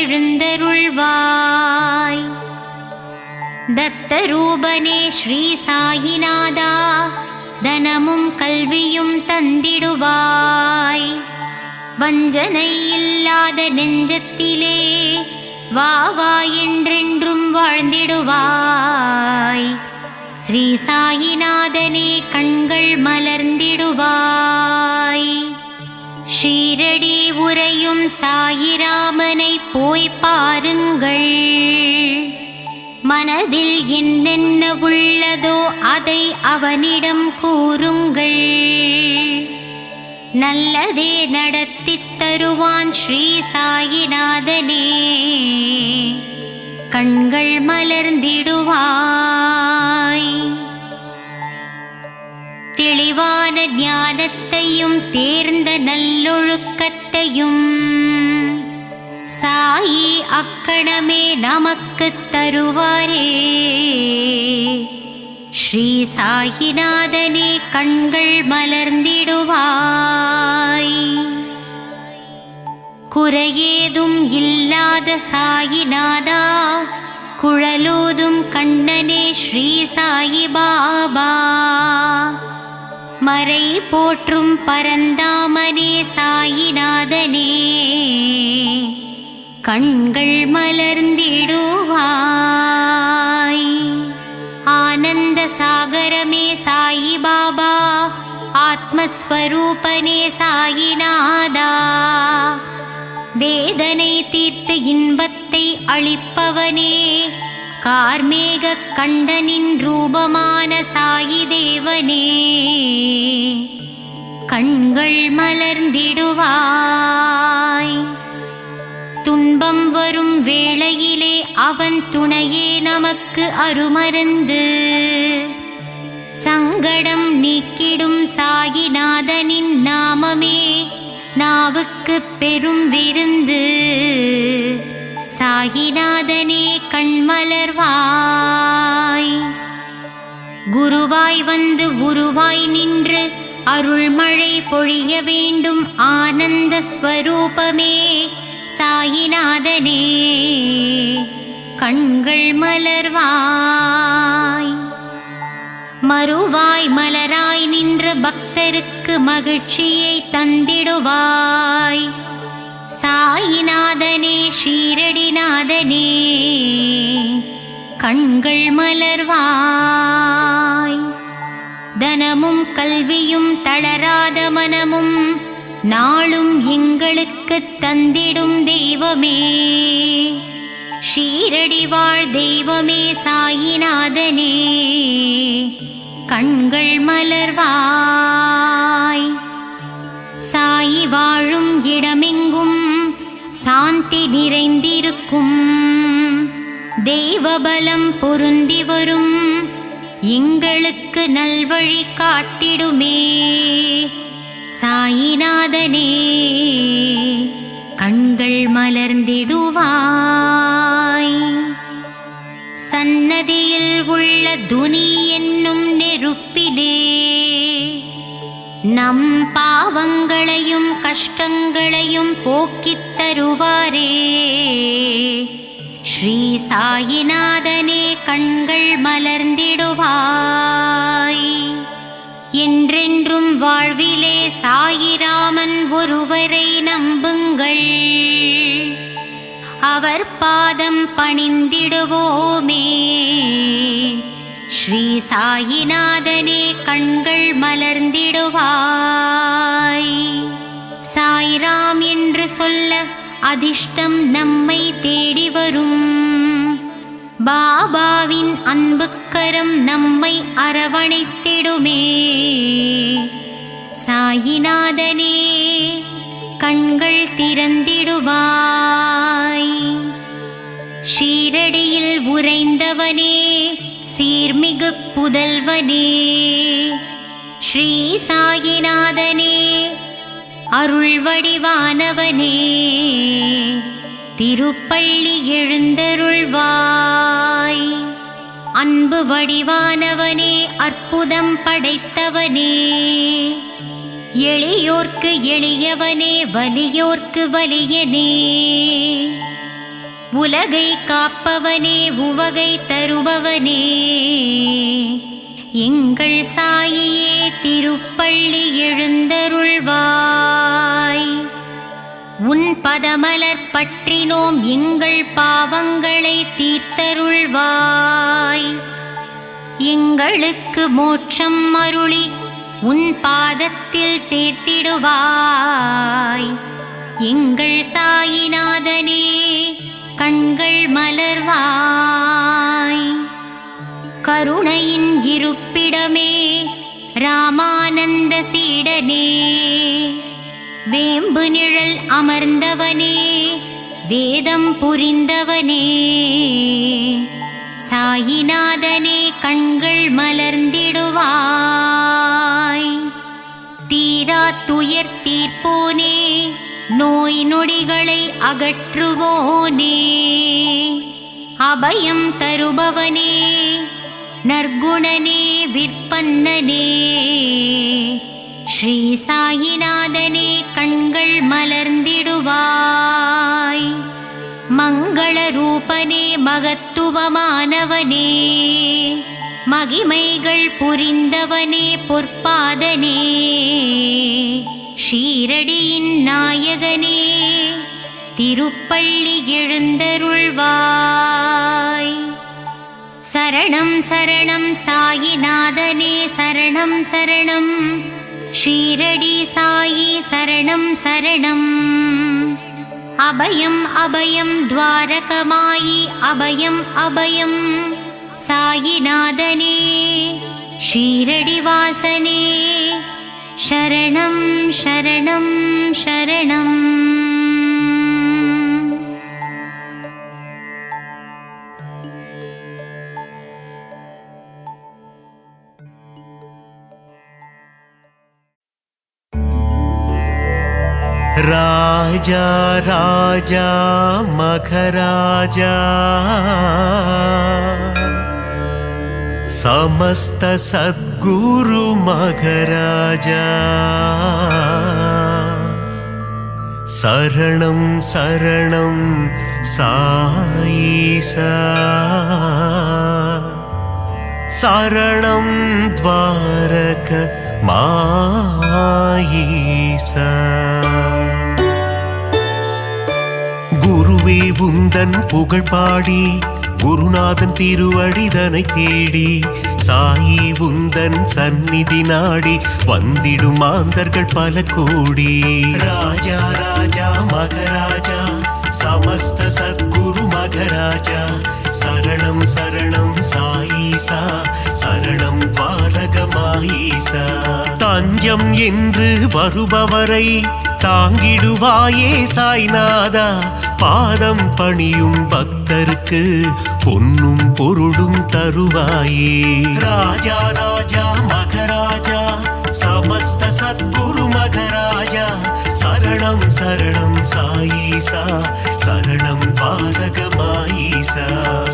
எழுந்தருள்வாய். தத்தரூபனே ஸ்ரீ சாயிநாதா, தனமும் கல்வியும் தந்திடுவாய். வஞ்சனை இல்லாத நெஞ்சத்திலே வா வா என்றென்றும் வாழ்ந்திடுவாய். ஸ்ரீ சாயிநாதனே கண்கள் மலர்ந்திடுவாய். ஷீரடி உறையும் சாயிராமனை போய் பாருங்கள். மனதில் என்னென்ன உள்ளதோ அதை அவனிடம் கூறுங்கள். நல்லதே நடத்தித் தருவான் ஸ்ரீ சாயிநாதனே, கண்கள் மலர்ந்திடுவாய். தெளிவான ஞானத்தையும் தேர்ந்த நல்லொழுக்கத்தையும் சாயி அக்கணமே நமக்குத் தருவாரே. ஸ்ரீ சாயிநாதனே கண்கள் மலர்ந்திடுவாய். குறையேதும் இல்லாத சாயிநாதா, குழலூதும் கண்ணனே ஸ்ரீ சாயி பாபா. மறை போற்றும் பரந்தாமனே சாயிநாதனே கண்கள் மலர்ந்திடுவாய். ஆனந்த சாகரமே சாயி பாபா ஆத்மஸ்வரூபனே சாயிநாதா வேதனை தீர்த்து இன்பத்தை அளிப்பவனே கார்மேக கண்டனின் ரூபமான சாயி தேவனே கண்கள் மலர்ந்திடுவாய். துன்பம் வரும் வேளையிலே அவன் துணையே நமக்கு அருமருந்து சங்கடம் நீக்கிடும் சாயிநாதனின் நாமமே நாவுக்கு பெரும் விருந்து. சாயிநாதனே கண்மலர்வாய். குருவாய் வந்து உருவாய் நின்று அருள்மழை பொழிய வேண்டும் ஆனந்த ஸ்வரூபமே சாயிநாதனே கண்கள் மலர்வாய். மறுவாய் மலராய் நின்ற பக்தருக்கு மகிழ்ச்சியை தந்திடுவாய். சாயிநாதனே ஷீரடிநாதனே கண்கள் மலர்வாய். தனமும் கல்வியும் தளராத மனமும் நாளும் எங்களுக்கு தந்திடும் தெய்வமே ஷீரடி வாழ் தெய்வமே சாயிநாதனே கண்கள் மலர்வாய். சாயி வாழும் இடமெங்கும் சாந்தி நிறைந்திருக்கும். தெய்வபலம் பொருந்தி வரும் எங்களுக்கு நல்வழி காட்டிடுமே சாயிநாதனே கண்கள் மலர்ந்திடுவாய். சன்னதியில் உள்ள துனி என்னும் நெருப்பிலே நம் பாவங்களையும் கஷ்டங்களையும் போக்கித் தருவாரே ஸ்ரீ சாயிநாதனே கண்கள் மலர்ந்திடுவாய். என்றென்றும் வாழ்விலே சாயிராமன் ஒருவரை நம்புங்கள். அவர் பாதம் பணிந்திடுவோமே ஸ்ரீ சாயிநாதனே கண்கள் மலர்ந்திடுவாய். சாய்ராம் என்று சொல்ல அதிர்ஷ்டம் நம்மை தேடி வரும். பாபாவின் அன்புக்கரம் நம்மை அரவணைத்திடுமே சாயிநாதனே கண்கள் திறந்திடுவாய். ஷீரடியில் உறைந்தவனே சீர்மிகு புதல்வனே ஸ்ரீ சாயிநாதனே அருள் வடிவானவனே திருப்பள்ளி எழுந்தருள்வாய். அன்பு வடிவானவனே அற்புதம் படைத்தவனே எளியோர்க்கு எளியவனே வலியோர்க்கு வலியனே உலகை காப்பவனே உவகை தருபவனே எங்கள் சாயியே திருப்பள்ளி எழுந்தருள்வாய். உன் பதமலர் பற்றினோம் எங்கள் பாவங்களை தீர்த்தருள்வாய். எங்களுக்கு மோட்சம் அருளி உன் பாதத்தில் சேர்த்திடுவாய். எங்கள் சாயிநாதனே கண்கள் மலர்வாய். கருணையின் இருப்பிடமே ராமானந்த சீடனே வேம்பு நிழல் அமர்ந்தவனே வேதம் புரிந்தவனே சாயிநாதனே கண்கள் மலர்ந்திடுவாய். தீரா துயர் தீர்ப்போனே நோய் நொடிகளை அகற்றுவோனே அபயம் தருபவனே நற்குணனே விற்பன்னனே ஸ்ரீ சாயிநாதனே கண்கள் மலர்ந்திடுவாய். மங்கள ரூபனே மகத்துவமானவனே மகிமைகள் புரிந்தவனே பொற்பாதனே ஷீரடியின் நாயகனே திருப்பள்ளி எழுந்தருள்வாய். சரணம் சரணம் சாயிநாதனே சரணம் சரணம் ஷீரடி சாயி சரணம் சரணம். அபயம் அபயம் துவாரகமாயி அபயம் அபயம் சாயிநாதனே ஷீரடி வாசனே சரணம் சரணம் சரணம். ராஜா ராஜா மகராஜா समस्त सद्गुरु मघराजा शरणं शरणं साईसा शरणं द्वारक माईसा. குருவே உந்தன் புகழ் பாடி குருநாதன் திருவடிதனை தேடி சாயி உந்தன் சந்நிதி நாடி வந்திடும் மாந்தர்கள் பல கோடி. ராஜா ராஜா மகராஜா சமஸ்த சத்குரு மகராஜா சரணம் சரணம் சாயீசா சரணம் பாரகமாயீசா. தஞ்சம் என்று வருபவரை தாங்கிடுவாயே சாய்நாதா பாதம் பணியும் பக்தருக்கு பொன்னும் பொருளும் தருவாயே. ராஜா ராஜா மகராஜா சமஸ்த சத்குரு மகராஜா சரணம் சரணம் சாயீசா சரணம் பாரகமாயீசா.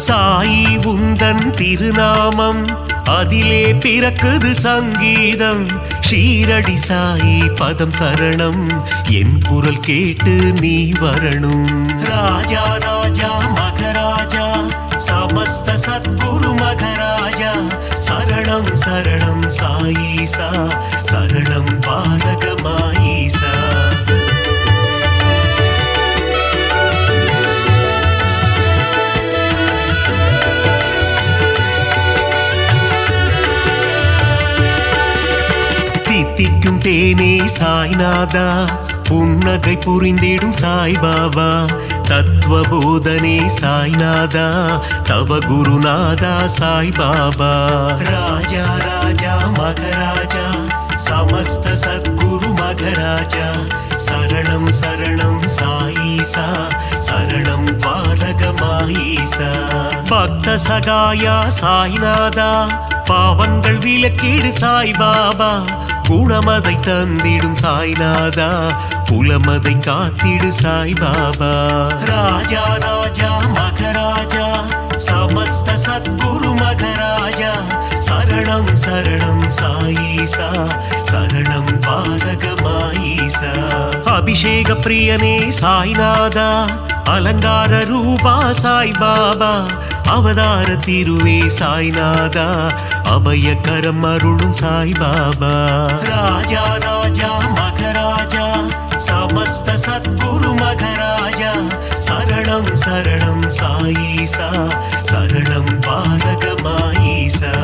சாயி உந்தன் திருநாமம் அதிலே பிறக்குது சங்கீதம். ஷீரடி சாயி பதம் சரணம் என் குரல் கேட்டு நீ வரணும். ராஜா ராஜா மகராஜா சமஸ்த சத்குரு மகராஜா சரணம் சரணம் சாயீசா சரணம் பாரகமாயீசா. தித்திக்கும் தேனே சாய்நாதா புன்னகை புரிந்திடும் சாய்பாபா தத்துவபோதனே சாய்நாதா தவ குருநாதா சாய்பாபா. ராஜா ராஜா மகராஜா சமஸ்த சத்குரு மகராஜா சரணம் சரணம் சாயீசா சரணம் பாரகமாயீசா. பக்த சகாயா சாய்நாதா பாவங்கள் விலக்கிடு சாய்பாபா குணமதை தந்திடும் சாய்நாதா புலமதை காத்திடு சாய்பாபா. ராஜா ராஜா மகராஜா சமஸ்த சத்குரு மகராஜா சரணம் சரணம் சாயீசா சரணம் பாரகமாயீசா. அபிஷேக பிரியனே சாய்நாதா அலங்கார ரூபா சாய்பாபா அவதார திருவே சாய்நாதா அபயகரம் அருளும் சாய்பாபா. ராஜா ராஜா மகராஜா சமஸ்த சத்குரு மகராஜா சரணம் சரணம் சாயீசா சரணம் பாரகமாயீசா.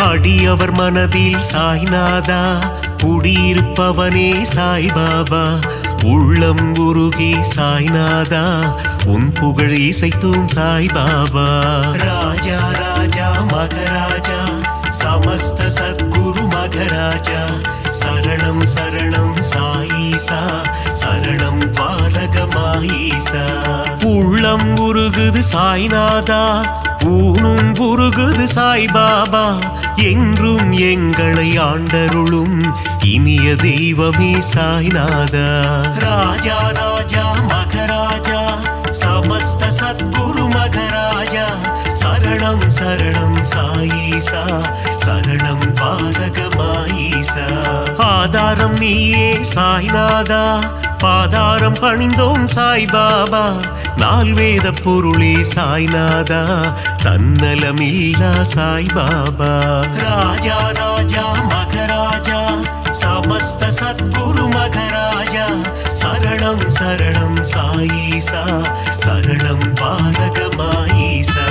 அடியவர் மனதில் சாய்நாதா குடியிருப்பவனே சாய்பாபா உள்ளம் உருகி சாய்நாதா உன் புகழ் இசைத்தும் சாய்பாபா. ராஜா ராஜா மகராஜா சமஸ்த சத்குரு மகராஜா சரணம் சரணம் சாயீசா சரணம் பாரகமாயீசா. உள்ளம் உருகுது சாய்நாதா ஊனும் உருகுது சாய்பாபா என்றும் எங்களை ஆண்டருளும் இனிய தெய்வமே சாய்நாதா. ராஜா ராஜா மகராஜா சமஸ்த சத்குரு மகராஜா சரணம் சரணம் சாயீசா சரணம் பாலகமாயீசா ஆதாரம் நீயே சாய்நாதா பாதாரம் பணிந்தோம் சாய்பாபா நால்வேத பொருளே சாய்நாதா தன்னலமில்லா சாய்பாபா ராஜா ராஜா மகராஜா சமஸ்த சத்குரு மகராஜா சரணம் சரணம் சாயீசா சரணம் பாலகமாயீசா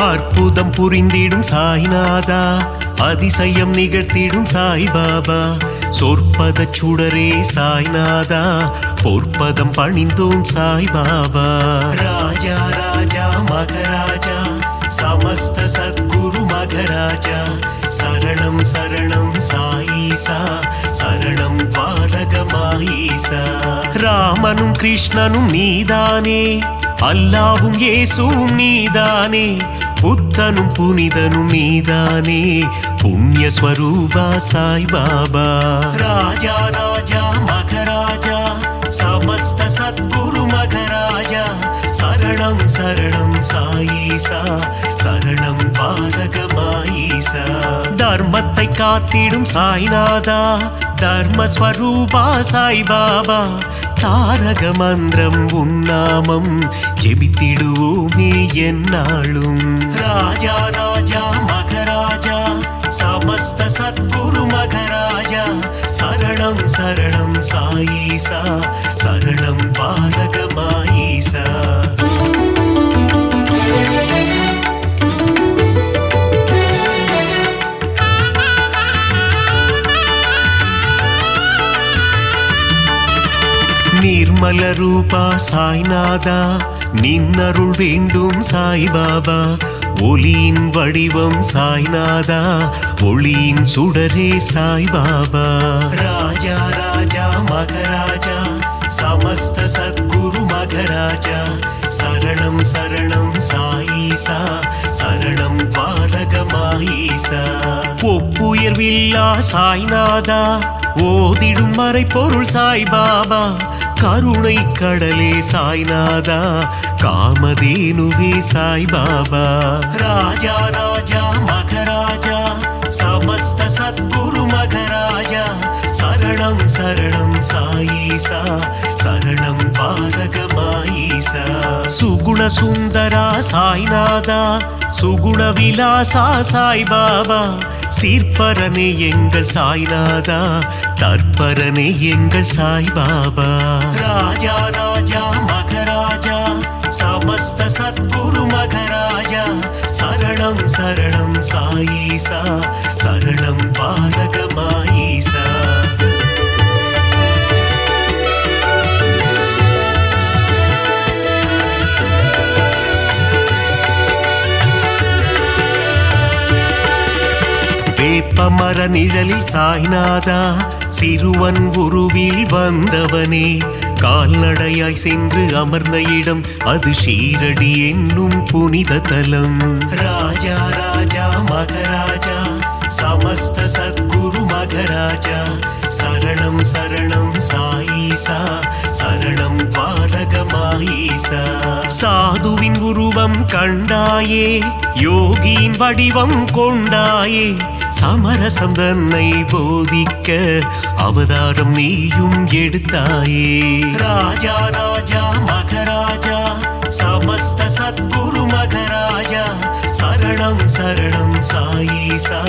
அற்புதம் புரிந்திடும் சாய்நாதா அதிசயம் நிகழ்த்திடும் சாய்பாபா சொற்பத சுடரே சாய்நாதா பொற்பதம் பணிந்தோம் சாய்பாபா ராஜா ராஜா மகராஜா சமஸ்த சத்குரு மகராஜா சரணம் சரணம் சாயீசா சரணம் பாலகமாயீசா ராமனும் கிருஷ்ணனும் நீதானே அல்லாவும் இயேசுவும் நீதானே புத்தனும் புனிதனும் நீதானே புண்ணிய ஸ்வரூபா சாய்பாபா ராஜா ராஜா மகராஜா சமஸ்த சத்குரு மகராஜா சரணம் சரணம் சாயீசா சரணம் பாலகமாயீசா தர்மத்தை காத்திடும் சாய்நாதா தர்மஸ்வரூபா சாய்பாபா தாரக மந்திரம் உன்னாமம் ஜெபித்திடுவோமே என்னாலும் ராஜா ராஜா மகராஜா சமஸ்த சத்குரு மகராஜா சரணம் சரணம் சாயீசா சரணம் பாலகமாயீசா நிர்மல ரூபா சாய்நாதா நின்னருள் வேண்டும் சாய்பாபா ஒளியின் வடிவம் சாய்நாதா ஒளியின் சுடரே சாய்பாபா ராஜா ராஜா மகராஜா சமஸ்த சத்குரு மகராஜா சரணம் சரணம் சாயீசா சரணம் பாலகமாயீசா ஒப்புயர்வில்லா சாய்நாதா ஓதிடும் மறை பொருள் சாய்பாபா கருணை கடலே சாய்நாதா காமதேனுவே சாய்பாபா ராஜா ராஜா மகராஜா சமஸ்த சத்குரு மகராஜா சரணம் சரணம் சாயீசா சரணம் பாலகமாயீசா சுகுண சுந்தரா சாய்நாதா சுகுண விலாசா சாய்பாபா சீர்பரனே எங்கள் சாய்நாதா தற்பரனே எங்கள் சாய்பாபா ராஜா ராஜா மகராஜா சமஸ்த சத்குரு மகராஜா சரணம் சரணம் சாயீசா சரணம் பாலகமாயீசா வேப்பமர நிழலில் சாய்நாதா சிறுவன் உருவில் வந்தவனே கால்நடையாய் சென்று அமர்ந்த இடம் அது ஷீரடி என்னும் புனித தலம் ராஜா ராஜா மகராஜா சமஸ்த சத்குரு மகராஜா சரணம் சரணம் சாயீசா சரணம் பாலகமாயீசா சாதுவின் உருவம் கண்டாயே யோகியின் வடிவம் கொண்டாயே சமரசம் தன்னை போதிக்க அவதாரம் நீயும் எடுத்தாயே ராஜா ராஜா மகராஜா சமஸ்த சத்குரு மகராஜா சரணம் சரணம் சாயீசா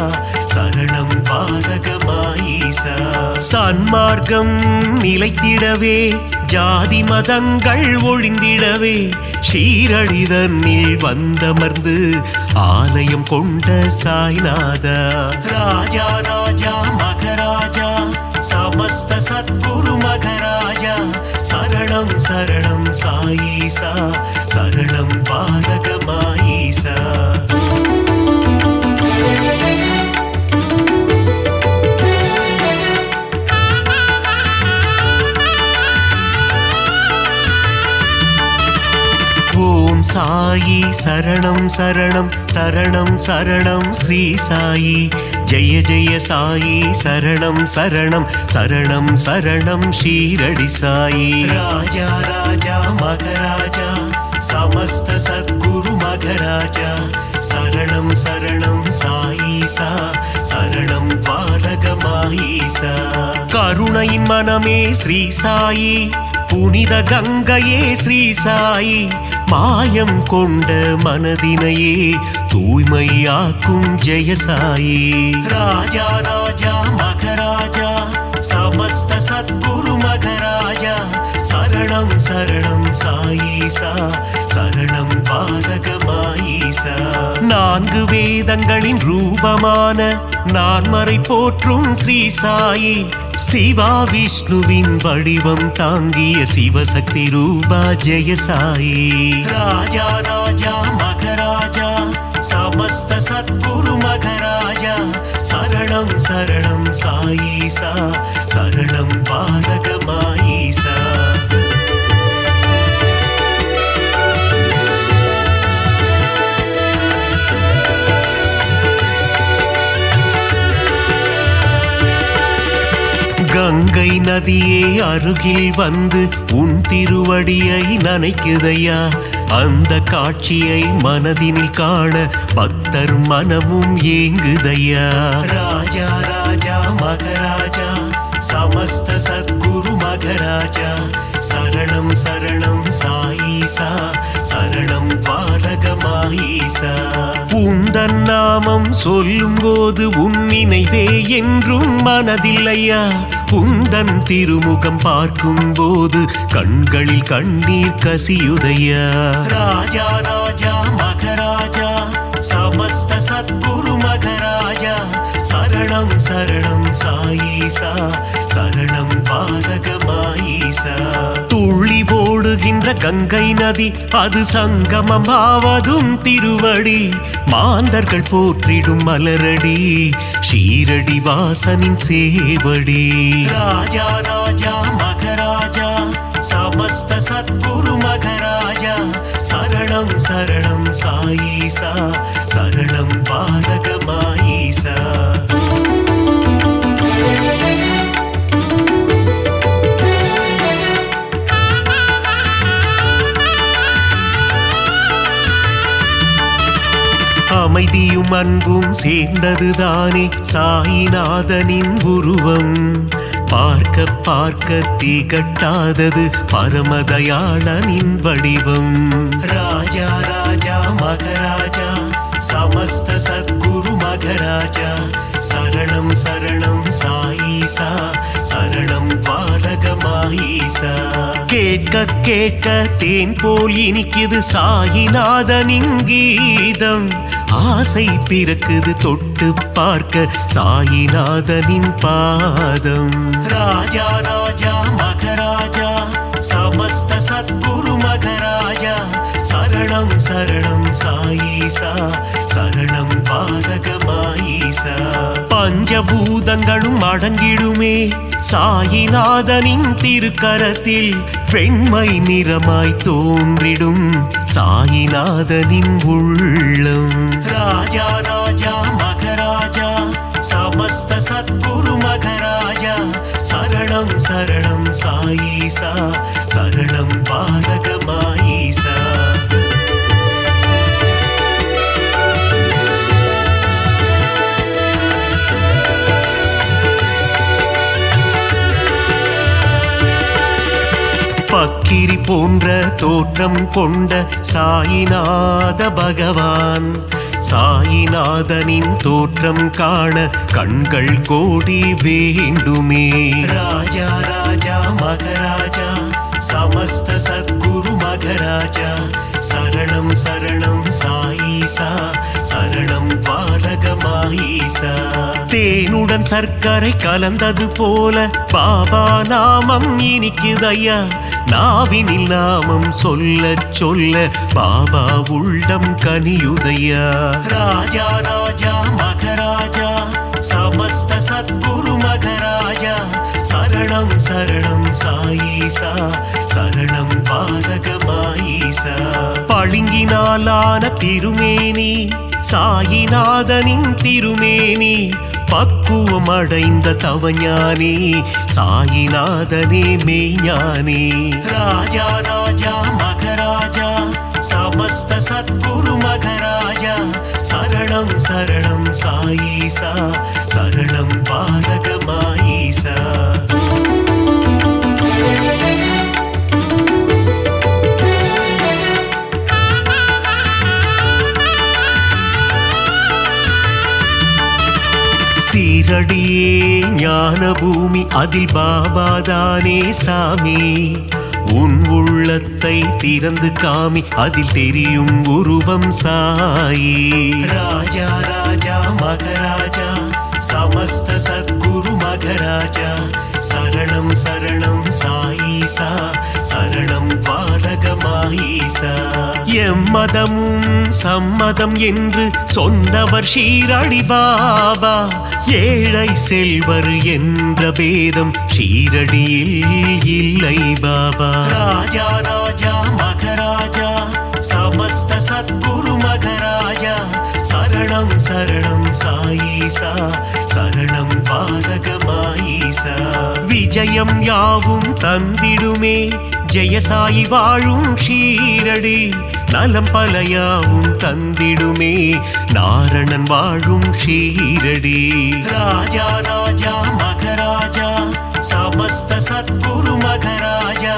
சரணம் பாலகமாயீசா சன்மார்க்கம் நிலைத்திடவே ஜாதி மதங்கள் ஒழிந்திடவே ஷீரடி தன்னில் வந்தமர்ந்து ஆலயம் கொண்ட சாய்நாதா ராஜா ராஜா மகராஜா சமஸ்த சத்குரு மகராஜா சரணம் சரணம் சாயீசா சரணம் பாலகமாயீசா சாயி சரணம் சரணம் சரணம் சரணம் ஸ்ரீ சாயி ஜெய ஜெய சாயி சரணம் சரணம் சரணம் சரணம் ஷீரடி சாயி ராஜா ராஜா மகராஜா சமஸ்த சத்குரு மகராஜா சரணம் சரணம் சாயீசா சரணம் பாரகமாயீசா கருணையின் மனமே ஸ்ரீ சாயி புனித கங்கையே ஸ்ரீ சாயி மாயம் கொண்ட மனதினையே தூய்மையாக்கும் ஜெய சாயி ராஜா ராஜா மகராஜா சமஸ்த சத்குரு மகராஜா சரணம் சரணம் சாயீசா சரணம் பாரகமாயீசா நான்கு வேதங்களின் ரூபமான நான்மறை போற்றும் ஸ்ரீ சாயி சிவா விஷ்ணுவின் வடிவம் தாங்கிய சிவசக்தி ரூபா ஜெய சாயி ராஜா ராஜா மகராஜா சமஸ்த சத்குரு மகராஜா சரணம் சரணம் சாயீசா சரணம் பாரகமாயீசா கங்கை நதியே அருகில் வந்து உன் திருவடியை நனைக்குதையா அந்த காட்சியை மனதினில் காண பக்தர் மனமும் ஏங்குதையா ராஜா ராஜா மகராஜா சமஸ்த சத்குரு மகராஜா சரணம் சரணம் சாயீசா சரணம் பாரகமாயீசா உந்தன் நாமம் சொல்லும் போது உன் நினைவே என்றும் மனதில்லையா உந்தன் திருமுகம் பார்க்கும் போது கண்களில் கண்ணீர் கசியுதையா ராஜா ராஜா மகராஜா சமஸ்த சத்குரு மகராஜா சரணம் சரணம் சாயீசா சரணம் பாரகமாயீசா துள்ளி ஓடுகின்ற கங்கை நதி அது சங்கமமாவதும் திருவடி மாந்தர்கள் போற்றிடும் மலரடி ஷீரடி வாசனின் சேவடி ராஜா ராஜா மகராஜா சமஸ்த சத்குரு மகராஜா சரணம் சரணம் சாயீசா சரணம் பாரகமாயீசா அமைதியும் அன்பும் சேர்ந்ததுதானே சாயிநாதனின் உருவம் பார்க்க பார்க்க திகட்டாதது பரமதயாளனின் வடிவம் ராஜா ராஜா மகராஜா சமஸ்த சத்குரு மகராஜா சரணம் சரணம் சாயீசா சரணம் பாரகமாயீசா கேட்க கேட்க தேன் போல் இனிக்குது சாயிநாதனின் கீதம் ஆசை பிறக்குது தொட்டு பார்க்க சாயிநாதனின் பாதம் ராஜா ராஜா மகராஜா சமஸ்த சத்குரு மகராஜா சரணம் சரணம் சாயீசா சரணம் பாரகமாயீசா பஞ்சபூதங்களும் அடங்கிடுமே சாயிநாதனின் திருக்கரத்தில் வெண்மை நிறமாய் தோன்றிடும் சாயிநாதனின் உள்ளம் ராஜா ராஜா மகராஜா சமஸ்த சத்குரு மகராஜா சரணம் சரணம் சாயீசா சரணம் பாரகமாயீசா பக்கிரி போன்ற தோற்றம் கொண்ட சாயிநாத பகவான் சாயிநாதனின் தோற்றம் காண கண்கள் கோடி வேண்டுமே ராஜா ராஜா மகராஜா சமஸ்த சத்குரு மகராஜா சரணம் சரணம் சாயீசா சரணம் பாரகமாயீசா தேனுடன் சர்க்கரை கலந்தது போல பாபா நாமம் இனிக்குதையா நாவினில் நாமம் சொல்ல சொல்ல பாபா உள்ளம் கனியுதையா ராஜா ராஜா மகராஜா சமஸ்த சத்குரு மகராஜா சரணம் சரணம் சாயீசா சரணம் பாலகமாயீசா. பளிங்கினாலான திருமேனி சாயிநாதனின் திருமேனி பக்குவம் அடைந்த தவஞானி சாயிநாதனே மெய்ஞானி. ராஜா ராஜா மகராஜா சமஸ்த சத்குரு மகராஜா சரணம் சரணம் சாயீசா சரணம் பாலகமாயீசா. சீரடியே ஞான பூமி அதில் பாபாதானே சாமி. உன் உள்ளத்தை திறந்து காமி அதில் தெரியும் உருவம் சாயி. ராஜா ராஜா மகராஜா சமஸ்த சத்குரு மகராஜா சரணம் சரணம் சாயீசா சரணம் பாலகமாயீசா. எம்மதமும் சம்மதம் என்று சொன்னவர் ஷீரடி பாபா. ஏழை செல்வர் என்ற பேதம் ஷீரடியில் இல்லை பாபா. ராஜா ராஜா மகராஜா சமஸ்த சத்குரு மகராஜா சரணம் சரணம் சாயீசா சரணம் பாலகமாயீசா. விஜயம் யாவும் தந்திடுமே ஜெயசாயி வாழும் ஷீரடி. நலம் பலயாவும் தந்திடுமே நாரணன் வாழும் ஷீரடி. ராஜா ராஜா மகராஜா சமஸ்த சத்குரு மகராஜா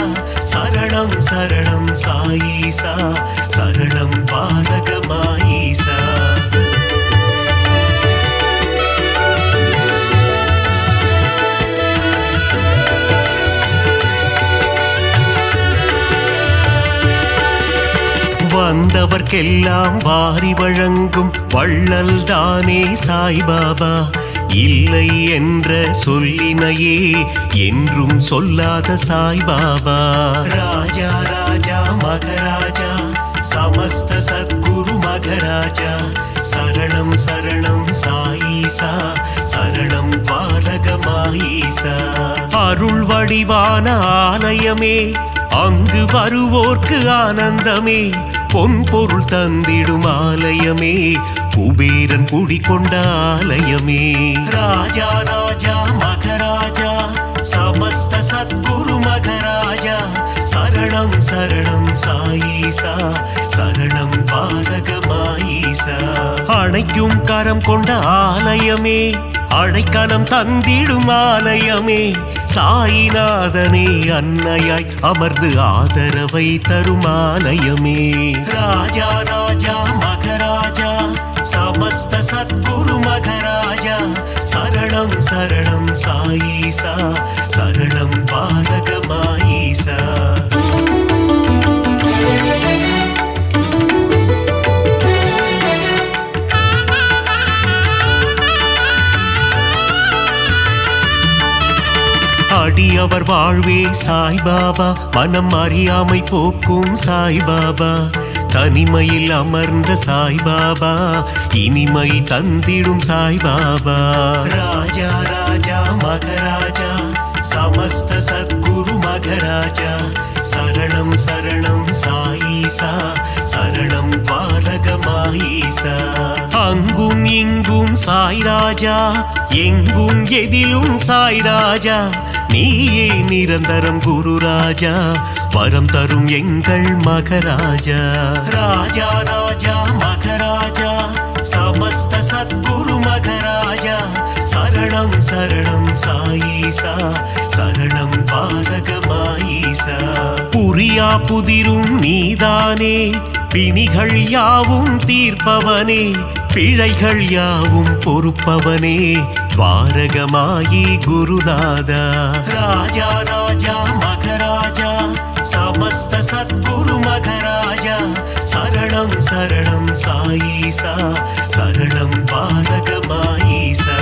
சரணம் சரணம் சாயீசா சரணம் பாலகமாயீசா. வந்தவர்க்கெல்லாம் வாரி வழங்கும் வள்ளல் தானே சாய்பாபா. இல்லை என்ற சொல்லினையே என்றும் சொல்லாத சாய்பாபா. ராஜா ராஜா மகராஜா சமஸ்த சத்குரு மகராஜா சரணம் சரணம் சாயீசா சரணம் பாலகமாயீசா. அருள் வடிவான ஆலயமே அங்கு வருவோர்க்கு ஆனந்தமே. பொன் பொருள் தந்திடும் ஆலயமே குபேரன் குடிகொண்ட ஆலயமே. ராஜா ராஜா மகராஜா சமஸ்த சத்குரு மகராஜா சரணம் சரணம் சாயீசா சரணம் பாலகமாயீசா. அணைக்கும் கரம் கொண்ட ஆலயமே அடைக்கலம் தந்திடும் ஆலயமே. சாயிநாதனே அன்னையாய் அமர்ந்து ஆதரவை தரும் ஆலயமே. ராஜா ராஜா மகராஜா சமஸ்த சத்குரு மகராஜா சரணம் சரணம் சாயீசா சரணம் பாலகமாயீசா. அடியவர் வாழ்வே சாய்பாபா. மனம் அறியாமை போக்கும் சாய்பாபா. தனிமையில் அமர்ந்த சாய்பாபா இனிமை தந்திடும் சாய்பாபா. ராஜா ராஜா மகராஜா சமஸ்த சத்குரு மகராஜா சரணம் சரணம் சாயீசா சரணம் பாலகமாயீசா. அங்கும் இங்கும் சாய்ராஜா எங்கும் எதிலும் சாய்ராஜா. நீயே நிரந்தரம் குரு ராஜா வரம் தரும் எங்கள் மகராஜா. ராஜா ராஜா மகராஜா சமஸ்த சத்குரு மகராஜா சரணம் சரணம் சாயீசா சரணம் பாலகமாயீசா. புரியா புதிரும் நீதானே பிணிகள் யாவும் தீர்ப்பவனே. பிழைகள் யாவும் பொறுப்பவனே துவாரகமாயி குருநாதா. ராஜா ராஜா மகராஜா சமஸ்த சத்குரு மகராஜா சரணம் சரணம் சாயீசா சரணம் பாலகமாயீசா.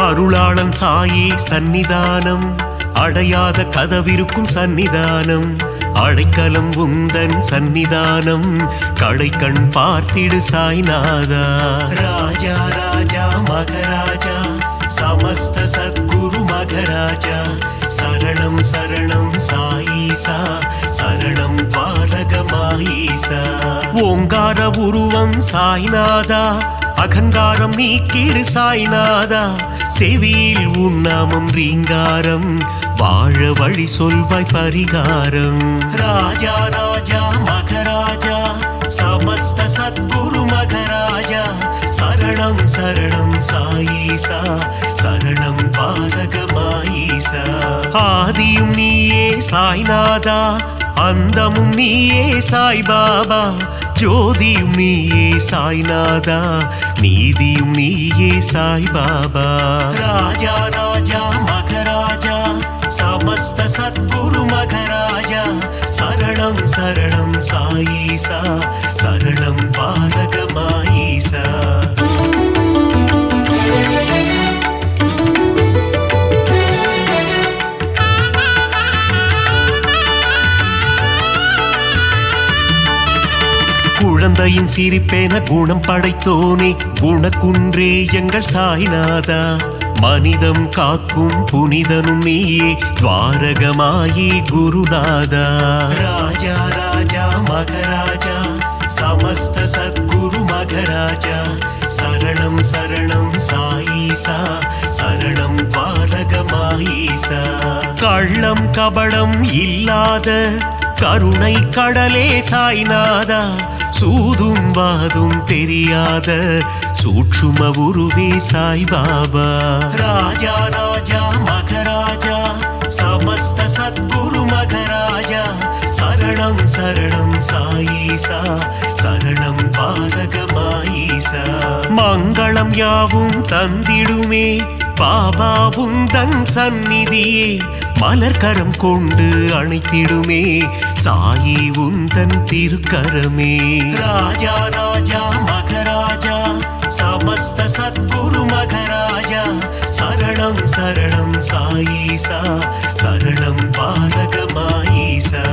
அருளாளன் சாயி சந்நிதானம் அடையாத கதவிருக்கும் சந்நிதானம். அடைக்கலம் உந்தன் சந்நிதானம் கடைக்கண் பார்த்திடு சாய்நாதா. ராஜா ராஜா மகராஜா சமஸ்த சத்குரு மகராஜா சரணம் சரணம் சாயீசா சரணம் பாரகமாயீசா. ஓங்கார உருவம் சாய்நாதா அகங்காரம் நீக்கிடு சாய்நாதா. செவியில் உன்னாமம் ரீங்காரம் வாழ வழி சொல்வாய் பரிகாரம். ராஜா ராஜா மகராஜா சமஸ்த சத்குரு மகராஜா சரணம் சரணம் சாயீசா சரணம் பாரகமாயீசா. ஆதியும் நீயே சாய்நாதா அந்தமும் நீயே சாய்பாபா. ஜோதியும் நீயே சாய்நாதா நீதியும் நீயே சாய்பாபா. ராஜா ராஜா மகராஜா சமஸ்த சத்குரு மகராஜா சரணம் சரணம் சாயீசா சரணம் பாரகமாயீசா. குழந்தையின் சிரிப்பேன குணம் படைத்தோனே குணக்குன்றே எங்கள் சாய்நாதா. மனிதம் காக்கும் புனிதனும் நீயே துவாரகமாயி குருநாதா. ராஜா ராஜா மகராஜா சமஸ்த சத்குரு மகராஜா சரணம் சரணம் சாயீசா சரணம் பாரகமாயீசா. கள்ளம் கபடம் இல்லாத கருணை கடலே சாய்நாதா. சூதும் வாதும் தெரியாத சூட்சும உருவே சாய்பாபா. ராஜா ராஜா மகராஜா சமஸ்த சத்குரு மகராஜா சரணம் சரணம் சாயீசா சரணம் பாரகமாயீசா. மங்களம் யாவும் தந்திடுமே பாபா உந்தன் சந்நிதியே. மலர்கரம் கொண்டு அணைத்திடுமே சாயி உந்தன் திருக்கரமே. ராஜா ராஜா மகராஜா சமஸ்த சத்குரு மகராஜா சரணம் சரணம் சாயீசா சரணம் பாரகமாயீசா.